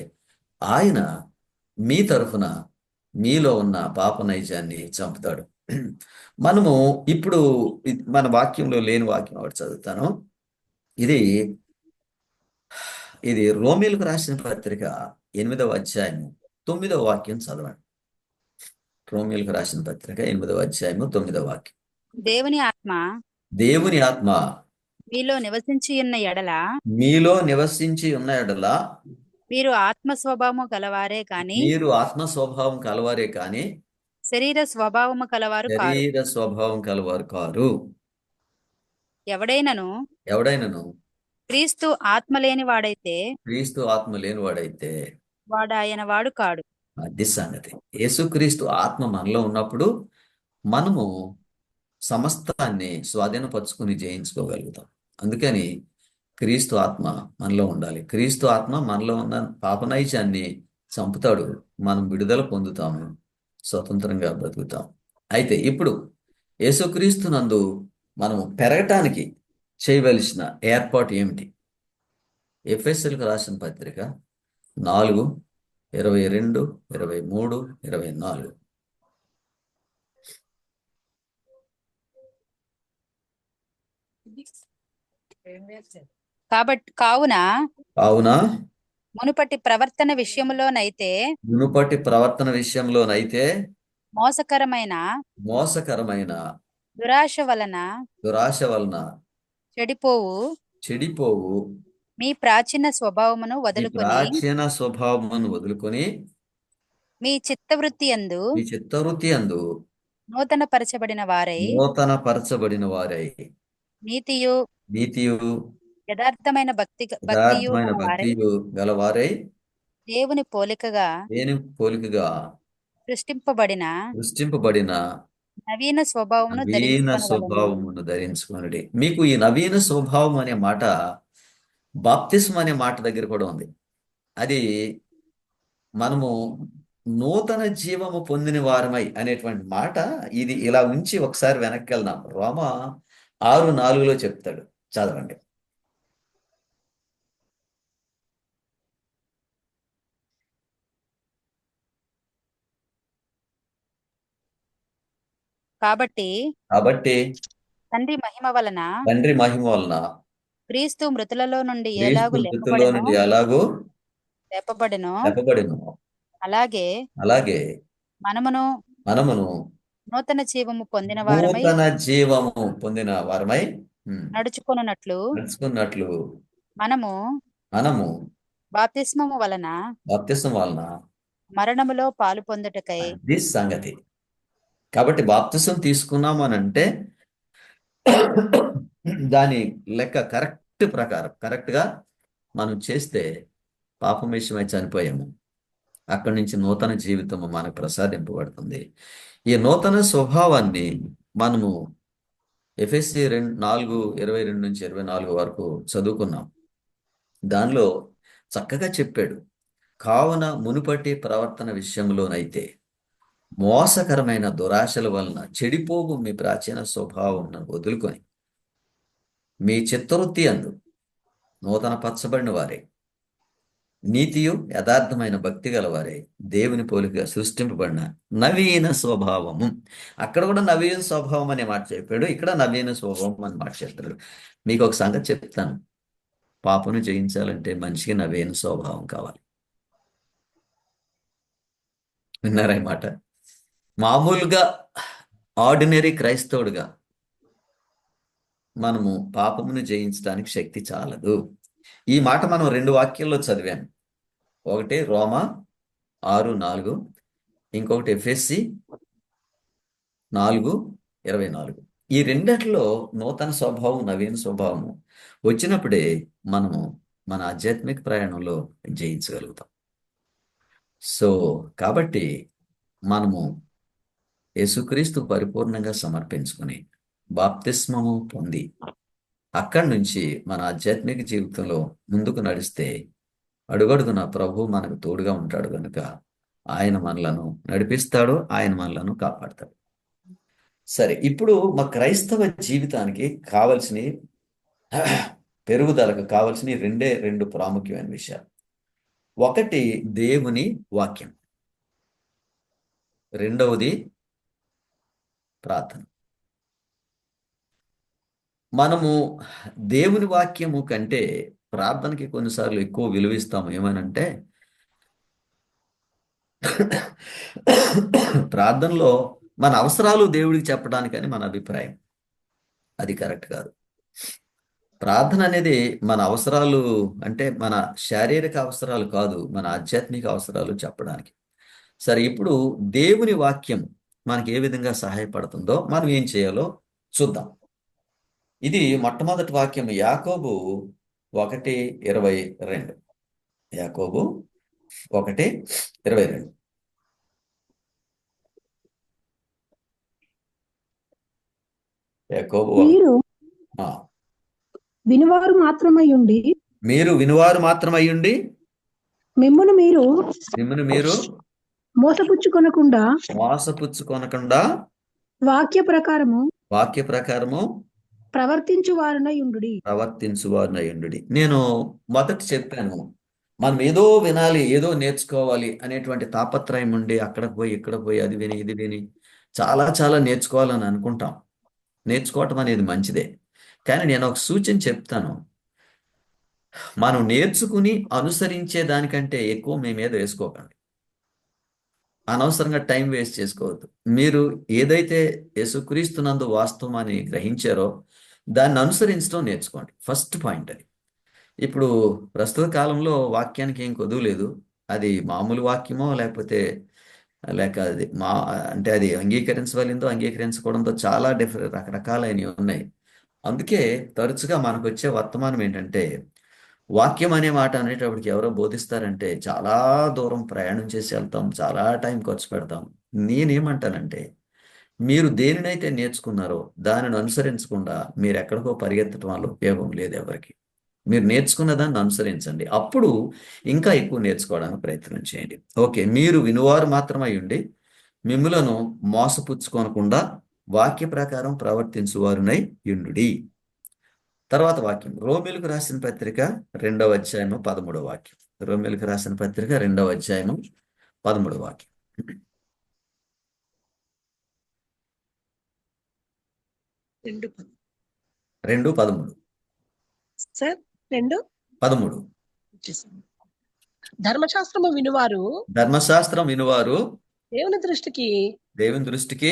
ఆయన మీ తరఫున మీలో ఉన్న పాప నైజాన్ని చంపుతాడు. మనము ఇప్పుడు మన వాక్యంలో లేని వాక్యం ఒకటి చదువుతాను. ఇది రోమీలకు రాసిన పత్రిక 8వ అధ్యాయము 9వ వాక్యం చదవండి. రోమీలకు రాసిన పత్రిక 8వ అధ్యాయము 9వ వాక్యం. దేవుని ఆత్మ మీలో నివసించి ఉన్న ఎడల మీరు ఆత్మ స్వభావము కలవారే కాని శరీర స్వభావము కలవారు కారు. ఎవడైనను క్రీస్తు ఆత్మ లేని వాడైతే వాడాయన వాడు కాడు. అది సంగతి. యేసుక్రీస్తు ఆత్మ మనలో ఉన్నప్పుడు మనము సమస్తాన్ని స్వాధీనపరుచుకుని జయించుకోగలుగుతాం. అందుకని క్రీస్తు ఆత్మ మనలో ఉండాలి. క్రీస్తు ఆత్మ మనలో ఉన్న పాపనైజాన్ని చంపుతాడు. మనం విడుదల పొందుతాము, స్వతంత్రంగా బ్రతుకుతాం. అయితే ఇప్పుడు యేసుక్రీస్తు నందు మనము పెరగటానికి చేయవలసిన ఏర్పాటు ఏమిటి? ఎఫెసీయులకు రాసిన పత్రిక 4:22, 23, 24. కావున మునుపటి ప్రవర్తన విషయంలోనైతే మోసకరమైన దురాశ వలన చెడిపోవు మీ ప్రాచీన స్వభావమును వదులుకొని మీ చిత్తవృత్తి యందు నూతన పరచబడిన వారై నీతియు యథార్థమైన భక్తియు గలవారై దేవుని పోలికగా సృష్టింపబడిన నవీన స్వభావమును ధరించుకొనుడి. మీకు ఈ నవీన స్వభావం అనే మాట బాప్తిస్మం అనే మాట దగ్గర కూడా ఉంది. అది మనము నూతన జీవము పొందిన వారమై అనేటువంటి మాట. ఇది ఇలా ఉంచి ఒకసారి వెనక్కి వెళ్దాం. రోమా 6:4 చెప్తాడు, చదవండి. కాబట్టి తండ్రి మహిమ వలన క్రీస్తు మృతులలో నుండి ఎలాగూ లేపబడెను, అలాగే మనమును నూతన జీవము పొందిన వారమై నడుచుకున్నట్లు మనము బాప్తిస్మము వలన మరణములో పాలు పొందుటకై సంగతి. కాబట్టి బాప్తిసం తీసుకున్నాం అని అంటే దాని లెక్క కరెక్ట్గా మనం చేస్తే పాపం విషయమై చనిపోయాము. అక్కడి నుంచి నూతన జీవితము మనకు ప్రసాదింపబడుతుంది. ఈ నూతన స్వభావాన్ని మనము ఎఫెసీ 4:22-24 వరకు చదువుకున్నాం. దానిలో చక్కగా చెప్పాడు. కావున మునుపటి ప్రవర్తన విషయంలోనైతే మోసకరమైన దురాశల వలన చెడిపోవు మీ ప్రాచీన స్వభావం వదులుకొని మీ చిత్తవృత్తి అందు నూతన పరచబడిన వారే, నీతియు యథార్థమైన భక్తి గలవారే, దేవుని పోలికగా సృష్టింపబడిన నవీన స్వభావము. అక్కడ కూడా నవీన స్వభావం అనే మాట చెప్పాడు, ఇక్కడ నవీన స్వభావం అని మాట చెప్తాడు. మీకు ఒక సంగతి చెప్తాను. పాపను జయించాలంటే మనిషికి నవీన స్వభావం కావాలి. విన్నారా ఈ మాట? మామూలుగా ఆర్డినరీ క్రైస్తవుడిగా మనము పాపమును జయించడానికి శక్తి చాలదు. ఈ మాట మనం 2 వాక్యాల్లో చదివాను. ఒకటి రోమా 6:4, ఇంకొకటి ఎఫెసీ 4:24. ఈ రెండిట్లో నూతన స్వభావం, నవీన స్వభావము వచ్చినప్పుడే మనము మన ఆధ్యాత్మిక ప్రయాణంలో జయించగలుగుతాం. సో కాబట్టి మనము యేసుక్రీస్తు పరిపూర్ణంగా సమర్పించుకుని బాప్తిస్మము పొంది అక్కడి నుంచి మన ఆధ్యాత్మిక జీవితంలో ముందుకు నడిస్తే అడుగడుగున ప్రభు మనకు తోడుగా ఉంటాడు కనుక ఆయన మనలను నడిపిస్తాడు, ఆయన మనలను కాపాడతాడు. సరే, ఇప్పుడు మా క్రైస్తవ జీవితానికి కావలసిన పెరుగుదలకు కావలసిన 2 ప్రాముఖ్యమైన విషయాలు. ఒకటి దేవుని వాక్యం, రెండవది ప్రార్థన. మనము దేవుని వాక్యము కంటే ప్రార్థనకి కొన్నిసార్లు ఎక్కువ విలువిస్తాము. ఏమనంటే ప్రార్థనలో మన అవసరాలు దేవుడికి చెప్పడానికని మన అభిప్రాయం. అది కరెక్ట్ కాదు. ప్రార్థన అనేది మన అవసరాలు అంటే మన శారీరక అవసరాలు కాదు, మన ఆధ్యాత్మిక అవసరాలు చెప్పడానికి. సరే, ఇప్పుడు దేవుని వాక్యం మనకి ఏ విధంగా సహాయపడుతుందో మనం ఏం చేయాలో చూద్దాం. ఇది మొట్టమొదటి వాక్యం యాకోబు 1:22. యాకోబు 1:22. యాకోబు మీరు ఆ, వినువారు మాత్రమయ్యుండి మీరు వినువారు మాత్రమయ్యుండి మిమ్మును మీరు మోసపుచ్చుకొనకుండా మోసపుచ్చుకొనకుండా వాక్య ప్రకారము ప్రవర్తించువారునయుండుడి. నేను మొదట చెప్పాను, మనం ఏదో వినాలి, ఏదో నేర్చుకోవాలి అనేటువంటి తాపత్రయం ఉండి అక్కడికి పోయి ఇక్కడ పోయి అది విని ఇది విని చాలా చాలా నేర్చుకోవాలని అనుకుంటాం. నేర్చుకోవటం అనేది మంచిదే, కానీ నేను ఒక సూచన చెప్తాను. మనం నేర్చుకుని అనుసరించే దానికంటే ఎక్కువ మీ మీద వేసుకోకండి. అనవసరంగా టైం వేస్ట్ చేసుకోవద్దు. మీరు ఏదైతే యేసుక్రీస్తునందు వాస్తవమని గ్రహించారో దాన్ని అనుసరించడం నేర్చుకోండి. ఫస్ట్ పాయింట్ అది. ఇప్పుడు ప్రస్తుత కాలంలో వాక్యానికి ఏం కొదువు లేదు. అది మామూలు వాక్యమో లేకపోతే అది అంటే అది అంగీకరించవలిందో అంగీకరించకూడదో చాలా రకరకాలైనవి ఉన్నాయి. అందుకే తరచుగా మనకు వచ్చే వర్తమానం ఏంటంటే, వాక్యం అనే మాట అనేటప్పటికి ఎవరో బోధిస్తారంటే చాలా దూరం ప్రయాణం చేసి వెళ్తాం, చాలా టైం ఖర్చు పెడతాం. నేనేమంటానంటే, మీరు దేనినైతే నేర్చుకున్నారో దానిని అనుసరించకుండా మీరు ఎక్కడికో పరిగెత్తడం వల్ల ఉపయోగం లేదు ఎవరికి. మీరు నేర్చుకున్న దాన్ని అనుసరించండి, అప్పుడు ఇంకా ఎక్కువ నేర్చుకోవడానికి ప్రయత్నం చేయండి. ఓకే, మీరు వినువారు మాత్రమై ఉండి మిమ్ములను మోసపుచ్చుకోనకుండా వాక్య ప్రకారం ప్రవర్తించువారునై యుండుడి. తర్వాత వాక్యం రోమీయులకు రాసిన పత్రిక 2వ అధ్యాయము 13వ వాక్యం. రోమీయులకు రాసిన పత్రిక 2వ అధ్యాయము 13వ వాక్యం. 2:13. సార్ 2:13. 13. ధర్మశాస్త్రము వినువారు దేవుని దృష్టికి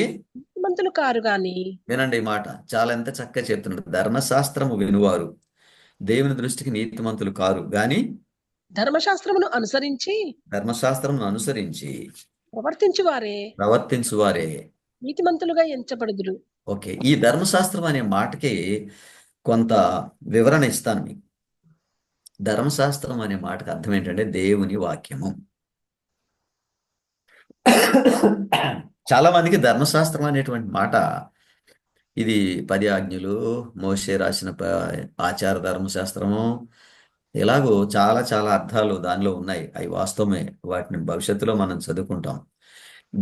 మంతులు కారు గాని. వినండి ఈ మాట, చాలా ఎంత చక్కగా చెప్తున్నాడు. ధర్మశాస్త్రము వినువారు దేవుని దృష్టికి నీతిమంతులు కారు గాని ధర్మశాస్త్రమును అనుసరించి ప్రవర్తించువారే. నీతిమంతులుగా ఎంచబడుదురు. ఓకే, ఈ ధర్మశాస్త్రం అనే మాటకి కొంత వివరణ ఇస్తాను మీకు. ధర్మశాస్త్రం అనే మాటకి అర్థం ఏంటంటే దేవుని వాక్యము. చాలా మందికి ధర్మశాస్త్రం అనేటువంటి మాట ఇది 10 ఆజ్ఞలు, మోషే రాసిన ఆచార ధర్మశాస్త్రము, ఎలాగో చాలా చాలా అర్థాలు దానిలో ఉన్నాయి. అవి వాస్తవమే, వాటిని భవిష్యత్తులో మనం చదువుకుంటాం.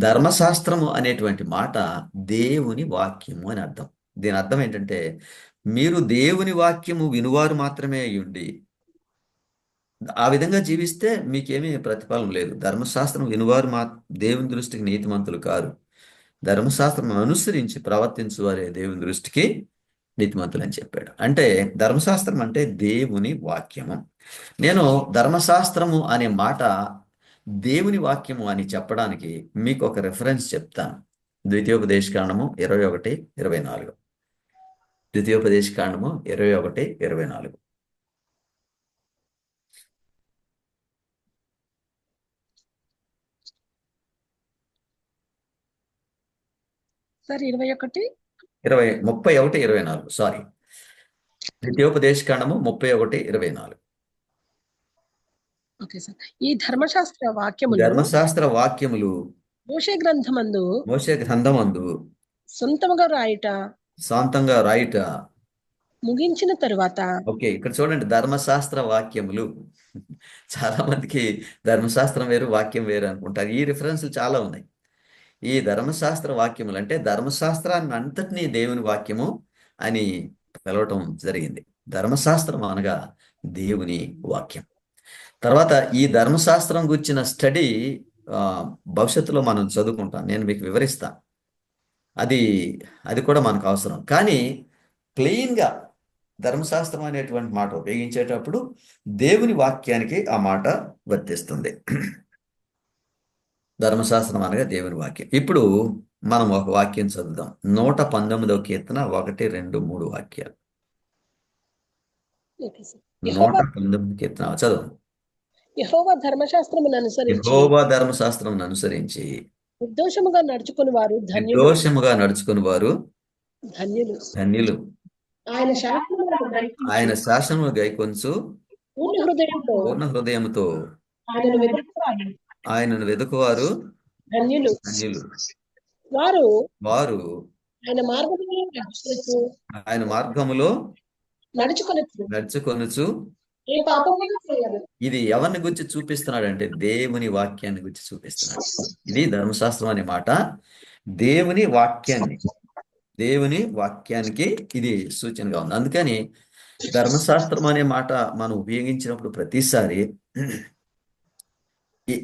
ధర్మశాస్త్రము అనేటువంటి మాట దేవుని వాక్యము అని అర్థం. దీని అర్థం ఏంటంటే మీరు దేవుని వాక్యము వినువారు మాత్రమే అయ్యుండి ఆ విధంగా జీవిస్తే మీకేమీ ప్రతిఫలం లేదు. ధర్మశాస్త్రం వినువారు దేవుని దృష్టికి నీతిమంతులు కారు. ధర్మశాస్త్రం అనుసరించి ప్రవర్తించు వారే దేవుని దృష్టికి నీతిమంతులు అని చెప్పాడు. అంటే ధర్మశాస్త్రం అంటే దేవుని వాక్యము. నేను ధర్మశాస్త్రము అనే మాట దేవుని వాక్యము అని చెప్పడానికి మీకు ఒక రెఫరెన్స్ చెప్తాను. ద్వితీయోపదేశకాండము 21:24. ద్వితీయోపదేశకాండము 21:24. సార్ 21 31:24. సారీ, ద్వితీయోపదేశకాండము 31:24. Okay sir. ఈ ధర్మశాస్త్ర వాక్యములు ధర్మశాస్త్ర వాక్యములు మోషే గ్రంథమందు మోషే గ్రంథమందు సొంతముగా రాయుట శాంతంగా రాయుట. ముగించిన తరువాత ఓకే, ఇక్కడ చూడండి, ధర్మశాస్త్ర వాక్యములు. చాలా మందికి ధర్మశాస్త్రం వేరు, వాక్యం వేరు అనుకుంటారు. ఈ రిఫరెన్స్లు చాలా ఉన్నాయి. ఈ ధర్మశాస్త్ర వాక్యములు అంటే ధర్మశాస్త్రాన్ని అంతటినీ దేవుని వాక్యము అని పిలవటం జరిగింది. ధర్మశాస్త్రం అనగా దేవుని వాక్యం. తర్వాత ఈ ధర్మశాస్త్రం గురించిన స్టడీ భవిష్యత్తులో మనం చదువుకుంటాం. నేను మీకు వివరిస్తాను. అది కూడా మనకు అవసరం. కానీ ప్లెయిన్గా ధర్మశాస్త్రం అనేటువంటి మాట ఉపయోగించేటప్పుడు దేవుని వాక్యానికి ఆ మాట వర్తిస్తుంది. ధర్మశాస్త్రం అనగా దేవుని వాక్యం. ఇప్పుడు మనం ఒక వాక్యం చదువుదాం. 119వ కీర్తన 1, 2, 3 వాక్యాలు. 119 కీర్తన చదువు. యెహోవా ధర్మశాస్త్రమును అనుసరించి నిర్దోషముగా నడుచుకుని వారు ధన్యులు. ఆయన శాసనములు గైకొనుచు పూర్ణ హృదయముతో ఆయనను వెదుకువారు ధన్యులు. వారు ఆయన మార్గములో నడుచుకొనుచు. ఇది ఎవరిని గురించి చూపిస్తున్నాడు అంటే దేవుని వాక్యాన్ని గురించి చూపిస్తున్నాడు. ఇది ధర్మశాస్త్రం అనే మాట దేవుని వాక్యానికి ఇది సూచనగా ఉంది. అందుకని ధర్మశాస్త్రం అనే మాట మనం ఉపయోగించినప్పుడు ప్రతిసారి,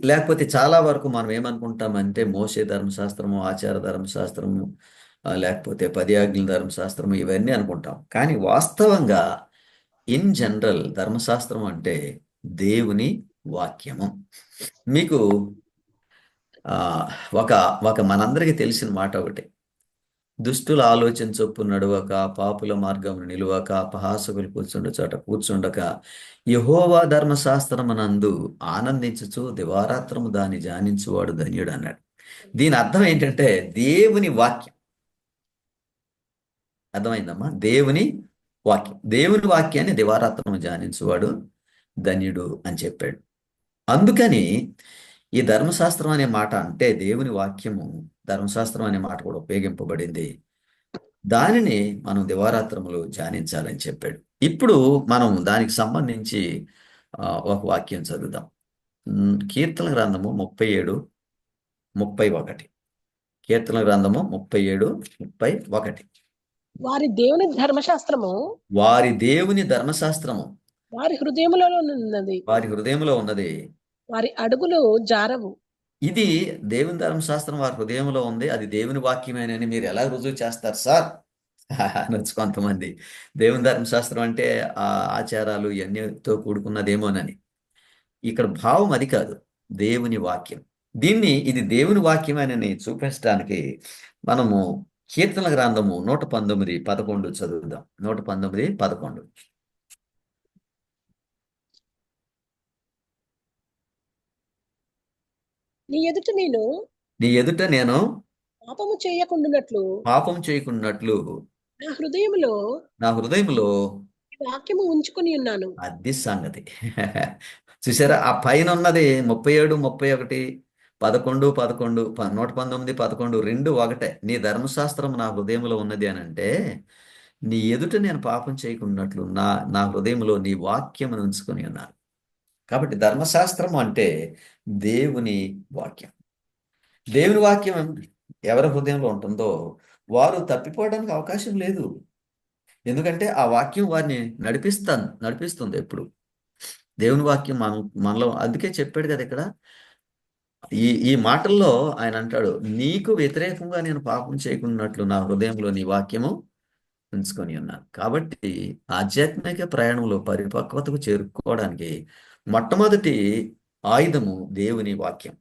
లేకపోతే చాలా వరకు మనం ఏమనుకుంటామంటే మోషే ధర్మశాస్త్రము, ఆచార ధర్మశాస్త్రము, లేకపోతే 10 ఆజ్ఞల ధర్మశాస్త్రము, ఇవన్నీ అనుకుంటాం. కానీ వాస్తవంగా ఇన్ జనరల్ ధర్మశాస్త్రం అంటే దేవుని వాక్యము. మీకు ఒక మనందరికీ తెలిసిన మాట ఒకటి, దుష్టుల ఆలోచన చొప్పు నడువక, పాపుల మార్గమును నిలువక, అపహాసకులు కూర్చుండ చోట కూర్చుండక, యెహోవా ధర్మశాస్త్రమునందు ఆనందించుచు దివారాత్రము దాన్ని ధ్యానించువాడు ధన్యుడు అన్నాడు. దీని అర్థం ఏంటంటే దేవుని వాక్యం. అర్థమైందమ్మా? దేవుని వాక్యాన్ని దివారాత్రము ధ్యానించువాడు ధన్యుడు అని చెప్పాడు. అందుకని ఈ ధర్మశాస్త్రం అనే మాట అంటే దేవుని వాక్యము, ధర్మశాస్త్రం అనే మాట కూడా ఉపయోగింపబడింది. దానిని మనం దివారాత్రములు ధ్యానించాలని చెప్పాడు. ఇప్పుడు మనం దానికి సంబంధించి ఒక వాక్యం చదువుదాం. కీర్తన గ్రంథము 37:31. కీర్తన గ్రంథము 37:31. వారి దేవుని ధర్మశాస్త్రము వారి హృదయములో ఉన్నది. వారి అడుగులు జారవు. ఇది దేవుని ధర్మశాస్త్రం వారి హృదయంలో ఉంది, అది దేవుని వాక్యమేనని మీరు ఎలా రుజువు చేస్తారు సార్ అనొచ్చు కొంతమంది. దేవుని ధర్మశాస్త్రం అంటే ఆ ఆచారాలు ఇవన్నీతో కూడుకున్నదేమోనని. ఇక్కడ భావం అది కాదు, దేవుని వాక్యం. ఇది దేవుని వాక్యమేనని చూపించడానికి మనము కీర్తన గ్రంథము 119:11 చదువుదాం. 119:11. నీ ఎదుట నేను పాపము చేయకుండానట్లు పాపం చేయకున్నట్లు నా హృదయములో నా హృదయంలో ఈ వాక్యము ఉంచుకొని ఉన్నాను. అది సంగతి. చూసారా, ఆ పైన ఉన్నది 37, 31, 11, 11, 119, 11 రెండు ఒకటే. నీ ధర్మశాస్త్రం నా హృదయంలో ఉన్నది అని అంటే, నీ ఎదుట నేను పాపం చేయకున్నట్లు నా హృదయంలో నీ వాక్యం ఉంచుకొని ఉన్నాను. కాబట్టి ధర్మశాస్త్రం అంటే దేవుని వాక్యం. దేవుని వాక్యం ఎవరి హృదయంలో ఉంటుందో వారు తప్పిపోవడానికి అవకాశం లేదు. ఎందుకంటే ఆ వాక్యం వారిని నడిపిస్తుంది ఎప్పుడు. దేవుని వాక్యం మనలో, అందుకే చెప్పాడు కదా ఇక్కడ ఈ మాటల్లో ఆయన అంటాడు, నీకు వ్యతిరేకంగా నేను పాపం చేయకున్నట్లు నా హృదయంలో నీ వాక్యము ఉంచుకొని ఉన్నాను. కాబట్టి ఆధ్యాత్మిక ప్రయాణంలో పరిపక్వతకు చేరుకోవడానికి మొట్టమొదటి ఆయుధము దేవుని వాక్యం.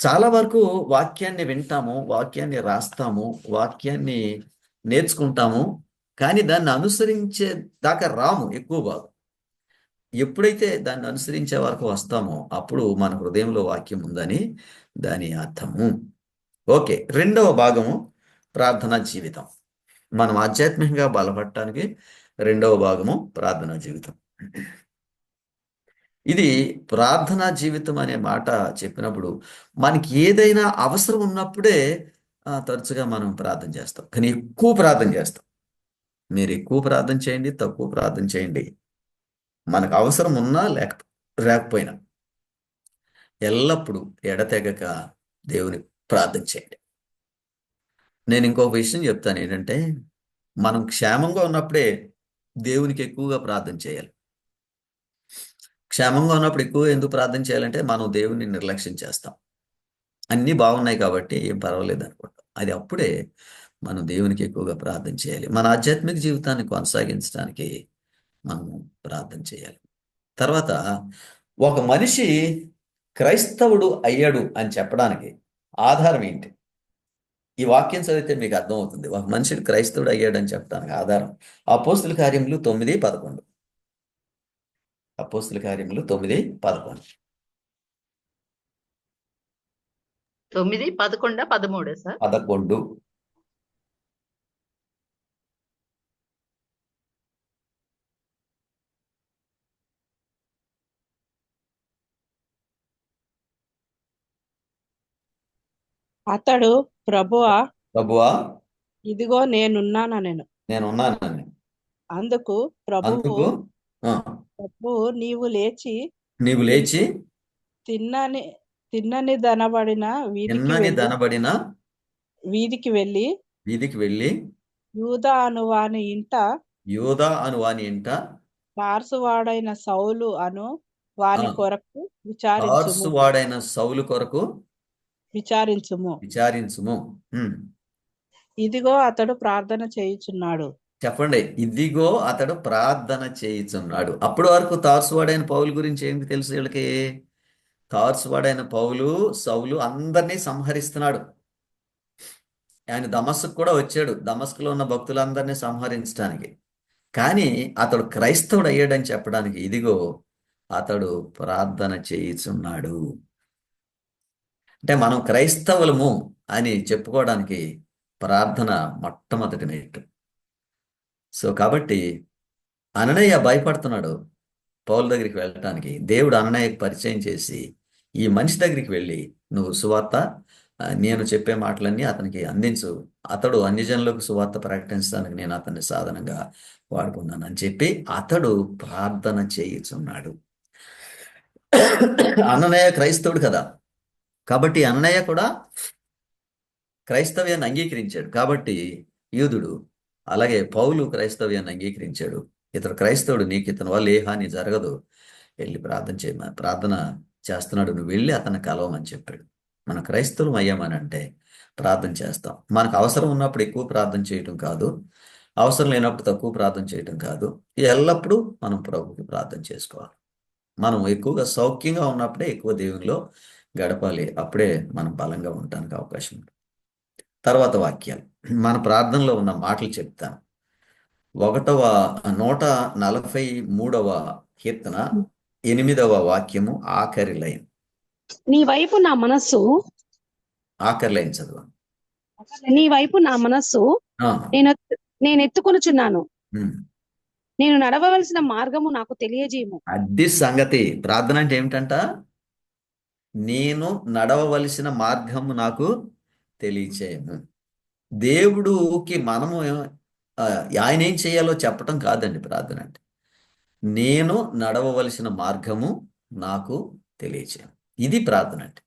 చాలా వరకు వాక్యాన్ని వింటాము, వాక్యాన్ని రాస్తాము, వాక్యాన్ని నేర్చుకుంటాము, కానీ దాన్ని అనుసరించే దాకా రాము ఎక్కువ భాగం. ఎప్పుడైతే దాన్ని అనుసరించే వరకు వస్తామో అప్పుడు మన హృదయంలో వాక్యం ఉందని దాని అర్థము. ఓకే, రెండవ భాగము ప్రార్థనా జీవితం. మనం ఆధ్యాత్మికంగా బలపడటానికి రెండవ భాగము ప్రార్థనా జీవితం. ఇది ప్రార్థనా జీవితం అనే మాట చెప్పినప్పుడు మనకి ఏదైనా అవసరం ఉన్నప్పుడే తరచుగా మనం ప్రార్థన చేస్తాం, కానీ ఎక్కువ ప్రార్థన చేస్తాం. మీరు ఎక్కువ ప్రార్థన చేయండి, తక్కువ ప్రార్థన చేయండి, మనకు అవసరం ఉన్నా లేకపోయినా ఎల్లప్పుడూ ఎడతెగక దేవుని ప్రార్థన చేయండి. నేను ఇంకొక విషయం చెప్తాను, ఏంటంటే మనం క్షేమంగా ఉన్నప్పుడే దేవునికి ఎక్కువగా ప్రార్థన చేయాలి. క్షేమంగా ఉన్నప్పుడు ఎక్కువ ఎందుకు ప్రార్థన చేయాలంటే మనం దేవుని నిర్లక్ష్యం చేస్తాం. అన్నీ బాగున్నాయి కాబట్టి ఏం పర్వాలేదు అనుకుంటాం. అది అప్పుడే మనం దేవునికి ఎక్కువగా ప్రార్థన చేయాలి. మన ఆధ్యాత్మిక జీవితాన్ని కొనసాగించడానికి మనము ప్రార్థన చేయాలి. తర్వాత ఒక మనిషి క్రైస్తవుడు అయ్యాడు అని చెప్పడానికి ఆధారం ఏంటి? ఈ వాక్యం చదివితే మీకు అర్థమవుతుంది. ఒక మనిషి క్రైస్తవుడు అయ్యాడు అని చెప్పడానికి ఆధారం అపోస్తుల కార్యములు 9:11. అపోస్తుల కార్యములు 9:11. 9, 11, 13 సార్. 11. అతడు ప్రభువా ప్రభువా ఇదిగో నేనున్నానెను. నేనున్నానని. అందుకు ప్రభువు నీవు లేచి తిన్నని దనబడిన వీధికి వెళ్ళి యూదా అను వాని ఇంట తార్సువాడైన సౌలు అను వాని కొరకు విచారించుము. ఇదిగో అతడు ప్రార్థన చేయుచున్నాడు. చెప్పండి, ఇదిగో అతడు ప్రార్థన చేయుచున్నాడు. అప్పటి వరకు తార్సువాడైన పౌలు గురించి ఏంటి తెలుసు వీళ్ళకి? తార్సువాడైన సౌలు అందరినీ సంహరిస్తున్నాడు. ఆయన దమస్కు కూడా వచ్చాడు, దమస్కులో ఉన్న భక్తులందరినీ సంహరించడానికి. కానీ అతడు క్రైస్తవుడు అయ్యాడని చెప్పడానికి ఇదిగో అతడు ప్రార్థన చేయుచున్నాడు. అంటే మనం క్రైస్తవులము అని చెప్పుకోవడానికి ప్రార్థన మొట్టమొదటి మెట్టు. సో కాబట్టి అననయ్య భయపడుతున్నాడు పౌలు దగ్గరికి వెళ్ళటానికి. దేవుడు అననయ్యకు పరిచయం చేసి ఈ మనిషి దగ్గరికి వెళ్ళి నువ్వు సువార్త, నేను చెప్పే మాటలన్నీ అతనికి అందించు, అతడు అన్యజనులకు సువార్త ప్రకటించడానికి నేను అతన్ని సాధనంగా వాడుకున్నాను అని చెప్పి అతడు ప్రార్థన చేయుచున్నాడు. అననయ్య క్రైస్తవుడు కదా, కాబట్టి అననయ్య కూడా క్రైస్తవ్యాన్ని అంగీకరించాడు. కాబట్టి యూదుడు, అలాగే పౌలు క్రైస్తవ్యాన్ని అంగీకరించాడు. ఇతడు క్రైస్తవుడు, నీకు ఇతని వల్ల ఏ హాని జరగదు, వెళ్ళి ప్రార్థన చేస్తున్నాడు, నువ్వు వెళ్ళి అతన్ని కలవమని చెప్పాడు. మన క్రైస్తవులం అయ్యామని అంటే ప్రార్థన చేస్తాం. మనకు అవసరం ఉన్నప్పుడు ఎక్కువ ప్రార్థన చేయటం కాదు, అవసరం లేనప్పుడు తక్కువ ప్రార్థన చేయటం కాదు, ఎల్లప్పుడూ మనం ప్రభుకి ప్రార్థన చేసుకోవాలి. మనం ఎక్కువగా సౌఖ్యంగా ఉన్నప్పుడే ఎక్కువ దేవునిలో గడపాలి, అప్పుడే మనం బలంగా ఉండటానికి అవకాశం ఉంటుంది. తర్వాత వాక్యాలు, మన ప్రార్థనలో ఉన్న మాటలు చెప్తాను. 143వ కీర్తన 8వ వాక్యము ఆఖరి లైన్. నీ వైపు నా మనస్సు ఆఖరి లైన్ చదువు. నీ వైపు నా మనస్సు ఆ, నేను ఎత్తుకొనుచున్నాను. ఉమ్. నేను నడవవలసిన మార్గము నాకు తెలియజేయము. అది సంగతి. ప్రార్థన అంటే ఏమిటంట? నేను నడవవలసిన మార్గము నాకు తెలియచేయము. దేవుడుకి మనము ఆయన ఏం చేయాలో చెప్పటం కాదండి ప్రార్థన అంటే. నేను నడవవలసిన మార్గము నాకు తెలియచేయము. ఇది ప్రార్థన అంటే.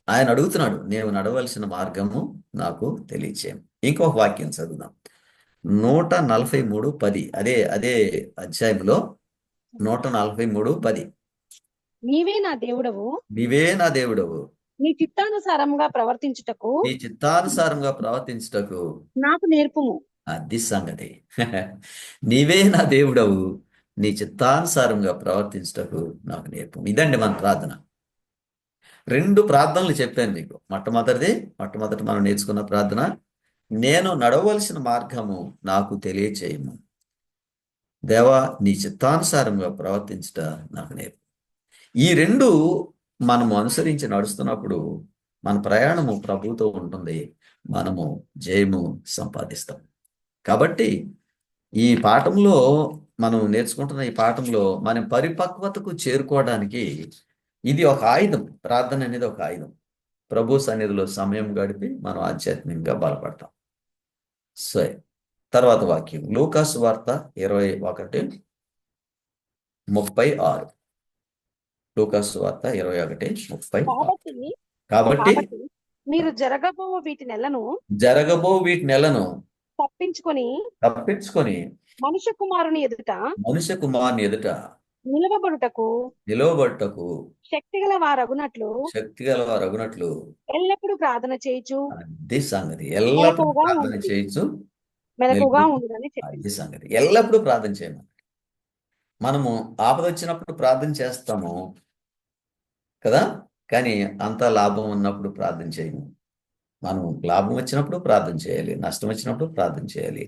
ఆయన అడుగుతున్నాడు, నేను నడవలసిన మార్గము నాకు తెలియచేయము. ఇంకొక వాక్యం చదువుదాం. 143:10. అదే అధ్యాయంలో 143:10. నీవే నా దేవుడవు, నీవే నా దేవుడవు, నీ చిత్తానుసారంగా ప్రవర్తించుటకు నీ చిత్తానుసారంగా ప్రవర్తించుటకు నాకు నేర్పుము. అది సంగతి. నీవే నా దేవుడవు, నీ చిత్తానుసారంగా ప్రవర్తించుటకు నాకు నేర్పు. ఇదండి మన ప్రార్థన. 2 ప్రార్థనలు చెప్పాను మీకు. మొట్టమొదటి మనం నేర్చుకున్న ప్రార్థన, నేను నడవలసిన మార్గము నాకు తెలియచేయము. దేవా, నీ చిత్తానుసారంగా ప్రవర్తించుట నాకు నేర్పు. ఈ 2 మనము అనుసరించి నడుస్తున్నప్పుడు మన ప్రయాణము ప్రభువుతో ఉంటుంది. మనము జయము సంపాదిస్తాం. కాబట్టి ఈ పాఠంలో మనం నేర్చుకుంటున్న ఈ పాఠంలో మనం పరిపక్వతకు చేరుకోవడానికి ఇది ఒక ఆయుధం. ప్రార్థన అనేది ఒక ఆయుధం. ప్రభు సన్నిధిలో సమయం గడిపి మనం ఆధ్యాత్మికంగా బలపడతాం. సరే, తర్వాత వాక్యం లూకాసు వార్త 21:36. లూకాసు వార్త 21:36. కాబట్టి మీరు జరగబో వీటి నెలను తప్పించుకొని మనుష్య కుమారుని ఎదుట నిలవబడుటకు శక్తిగల వారగునట్లు ఎల్లప్పుడూ ప్రార్థన చేయుచు అది సంగతి. ఎల్లప్పుడూ ప్రార్థన చేయొచ్చు, మెలకుగా ఉండునని చెప్పి. అది సంగతి. ఎల్లప్పుడూ ప్రార్థన చేయమని. మనము ఆపద వచ్చినప్పుడు ప్రార్థన చేస్తాము కదా, కానీ అంత లాభం ఉన్నప్పుడు ప్రార్థన చేయము. మనం లాభం వచ్చినప్పుడు ప్రార్థన చేయాలి, నష్టం వచ్చినప్పుడు ప్రార్థన చేయాలి.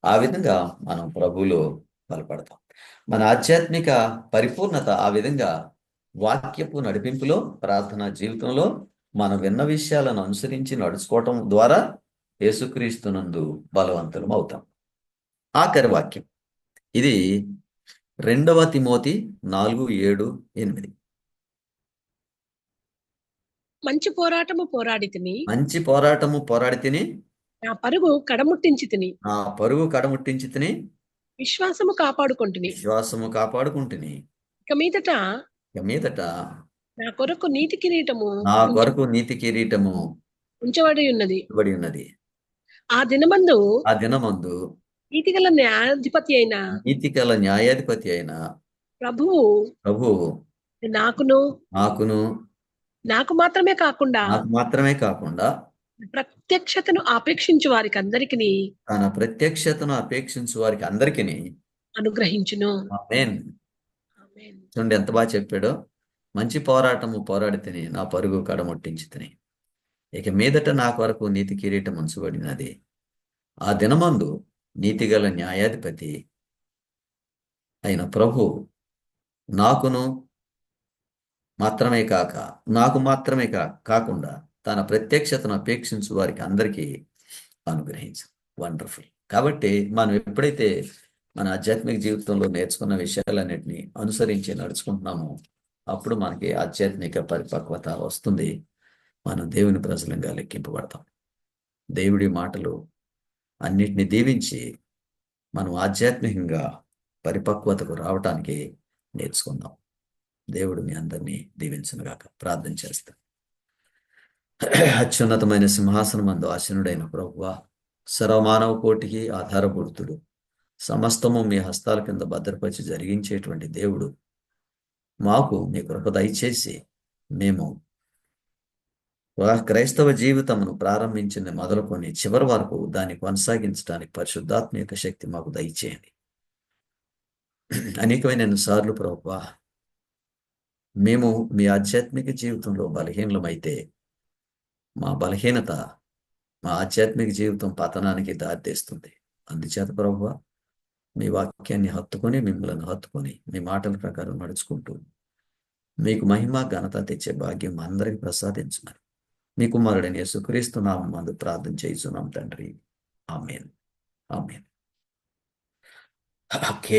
ఆ విధంగా మనం ప్రభువులో బలపడతాం. మన ఆధ్యాత్మిక పరిపూర్ణత ఆ విధంగా వాక్యపు నడిపింపులో, ప్రార్థనా జీవితంలో మనం విన్న విషయాలను అనుసరించి నడుచుకోవటం ద్వారా యేసుక్రీస్తునందు బలవంతులం అవుతాం. ఆఖరి వాక్యం ఇది 2 తిమోతి 4:7-8. మంచి పోరాటము పోరాడి తిని నా పరుగు కడముట్టించి తిని విశ్వాసము కాపాడుకుంటుని ఇక మీదట నా కొరకు నీతి కిరీటము ఉంచబడి ఉన్నది. ఆ దినమందు నీతిగల న్యాయాధిపతి అయిన ప్రభువు నాకు మాత్రమే కాకుండా ప్రత్యక్షతను ఆపేక్షించు వారికి అందరికీ అనుగ్రహించును. ఆమేన్. చూడండి ఎంత బాగా చెప్పాడో. మంచి పోరాటము పోరాడి తిని నా పరుగు కడముట్టించి తిని ఇక మీదట నా కొరకు నీతి కిరీటం ఉంచబడినది. ఆ దినమందు నీతిగల న్యాయాధిపతి అయిన ప్రభు నాకు మాత్రమే కాకుండా తన ప్రత్యక్షతను అపేక్షించు వారికి అందరికీ అనుగ్రహించు. వండర్ఫుల్. కాబట్టి మనం ఎప్పుడైతే మన ఆధ్యాత్మిక జీవితంలో నేర్చుకున్న విషయాలన్నింటినీ అనుసరించి నడుచుకుంటున్నామో అప్పుడు మనకి ఆధ్యాత్మిక పరిపక్వత వస్తుంది. మనం దేవుని ప్రజలంగా లెక్కింపబడతాం. దేవుడి మాటలు అన్నిటిని దీవించి మనం ఆధ్యాత్మికంగా పరిపక్వతకు రావటానికి నేర్చుకుందాం. దేవుడు మీ అందరినీ దీవించునుగాక. ప్రార్థన చేస్తాం. అత్యున్నతమైన సింహాసనమందు ఆసీనుడైన ప్రభువా, సర్వమానవ కోటికి ఆధారభూతుడు, సమస్తము మీ హస్తాల కింద భద్రపరిచి జరిగించేటువంటి దేవుడు, మాకు మీ కృప దయచేసి మేము క్రైస్తవ జీవితమును ప్రారంభించింది మొదలుకొని చివరి వరకు దాన్ని కొనసాగించడానికి పరిశుద్ధాత్మ యొక్క శక్తి మాకు దయచేయండి. అనేకమైన సార్లు ప్రభువా, మేము మీ ఆధ్యాత్మిక జీవితంలో బలహీనమైతే మా బలహీనత మా ఆధ్యాత్మిక జీవితం పతనానికి దారితీస్తుంది. అందుచేత ప్రభువా, మీ వాక్యాన్ని మిమ్మల్ని హత్తుకొని మీ మాటల ప్రకారం నడుచుకుంటూ మీకు మహిమ ఘనత తెచ్చే భాగ్యం అందరికి ప్రసాదించమని నీ కుమారుడైన యేసుక్రీస్తు నామమున ప్రార్థన చేయుచున్నాం తండ్రి. ఆమేన్. ఆమేన్. ఓకే.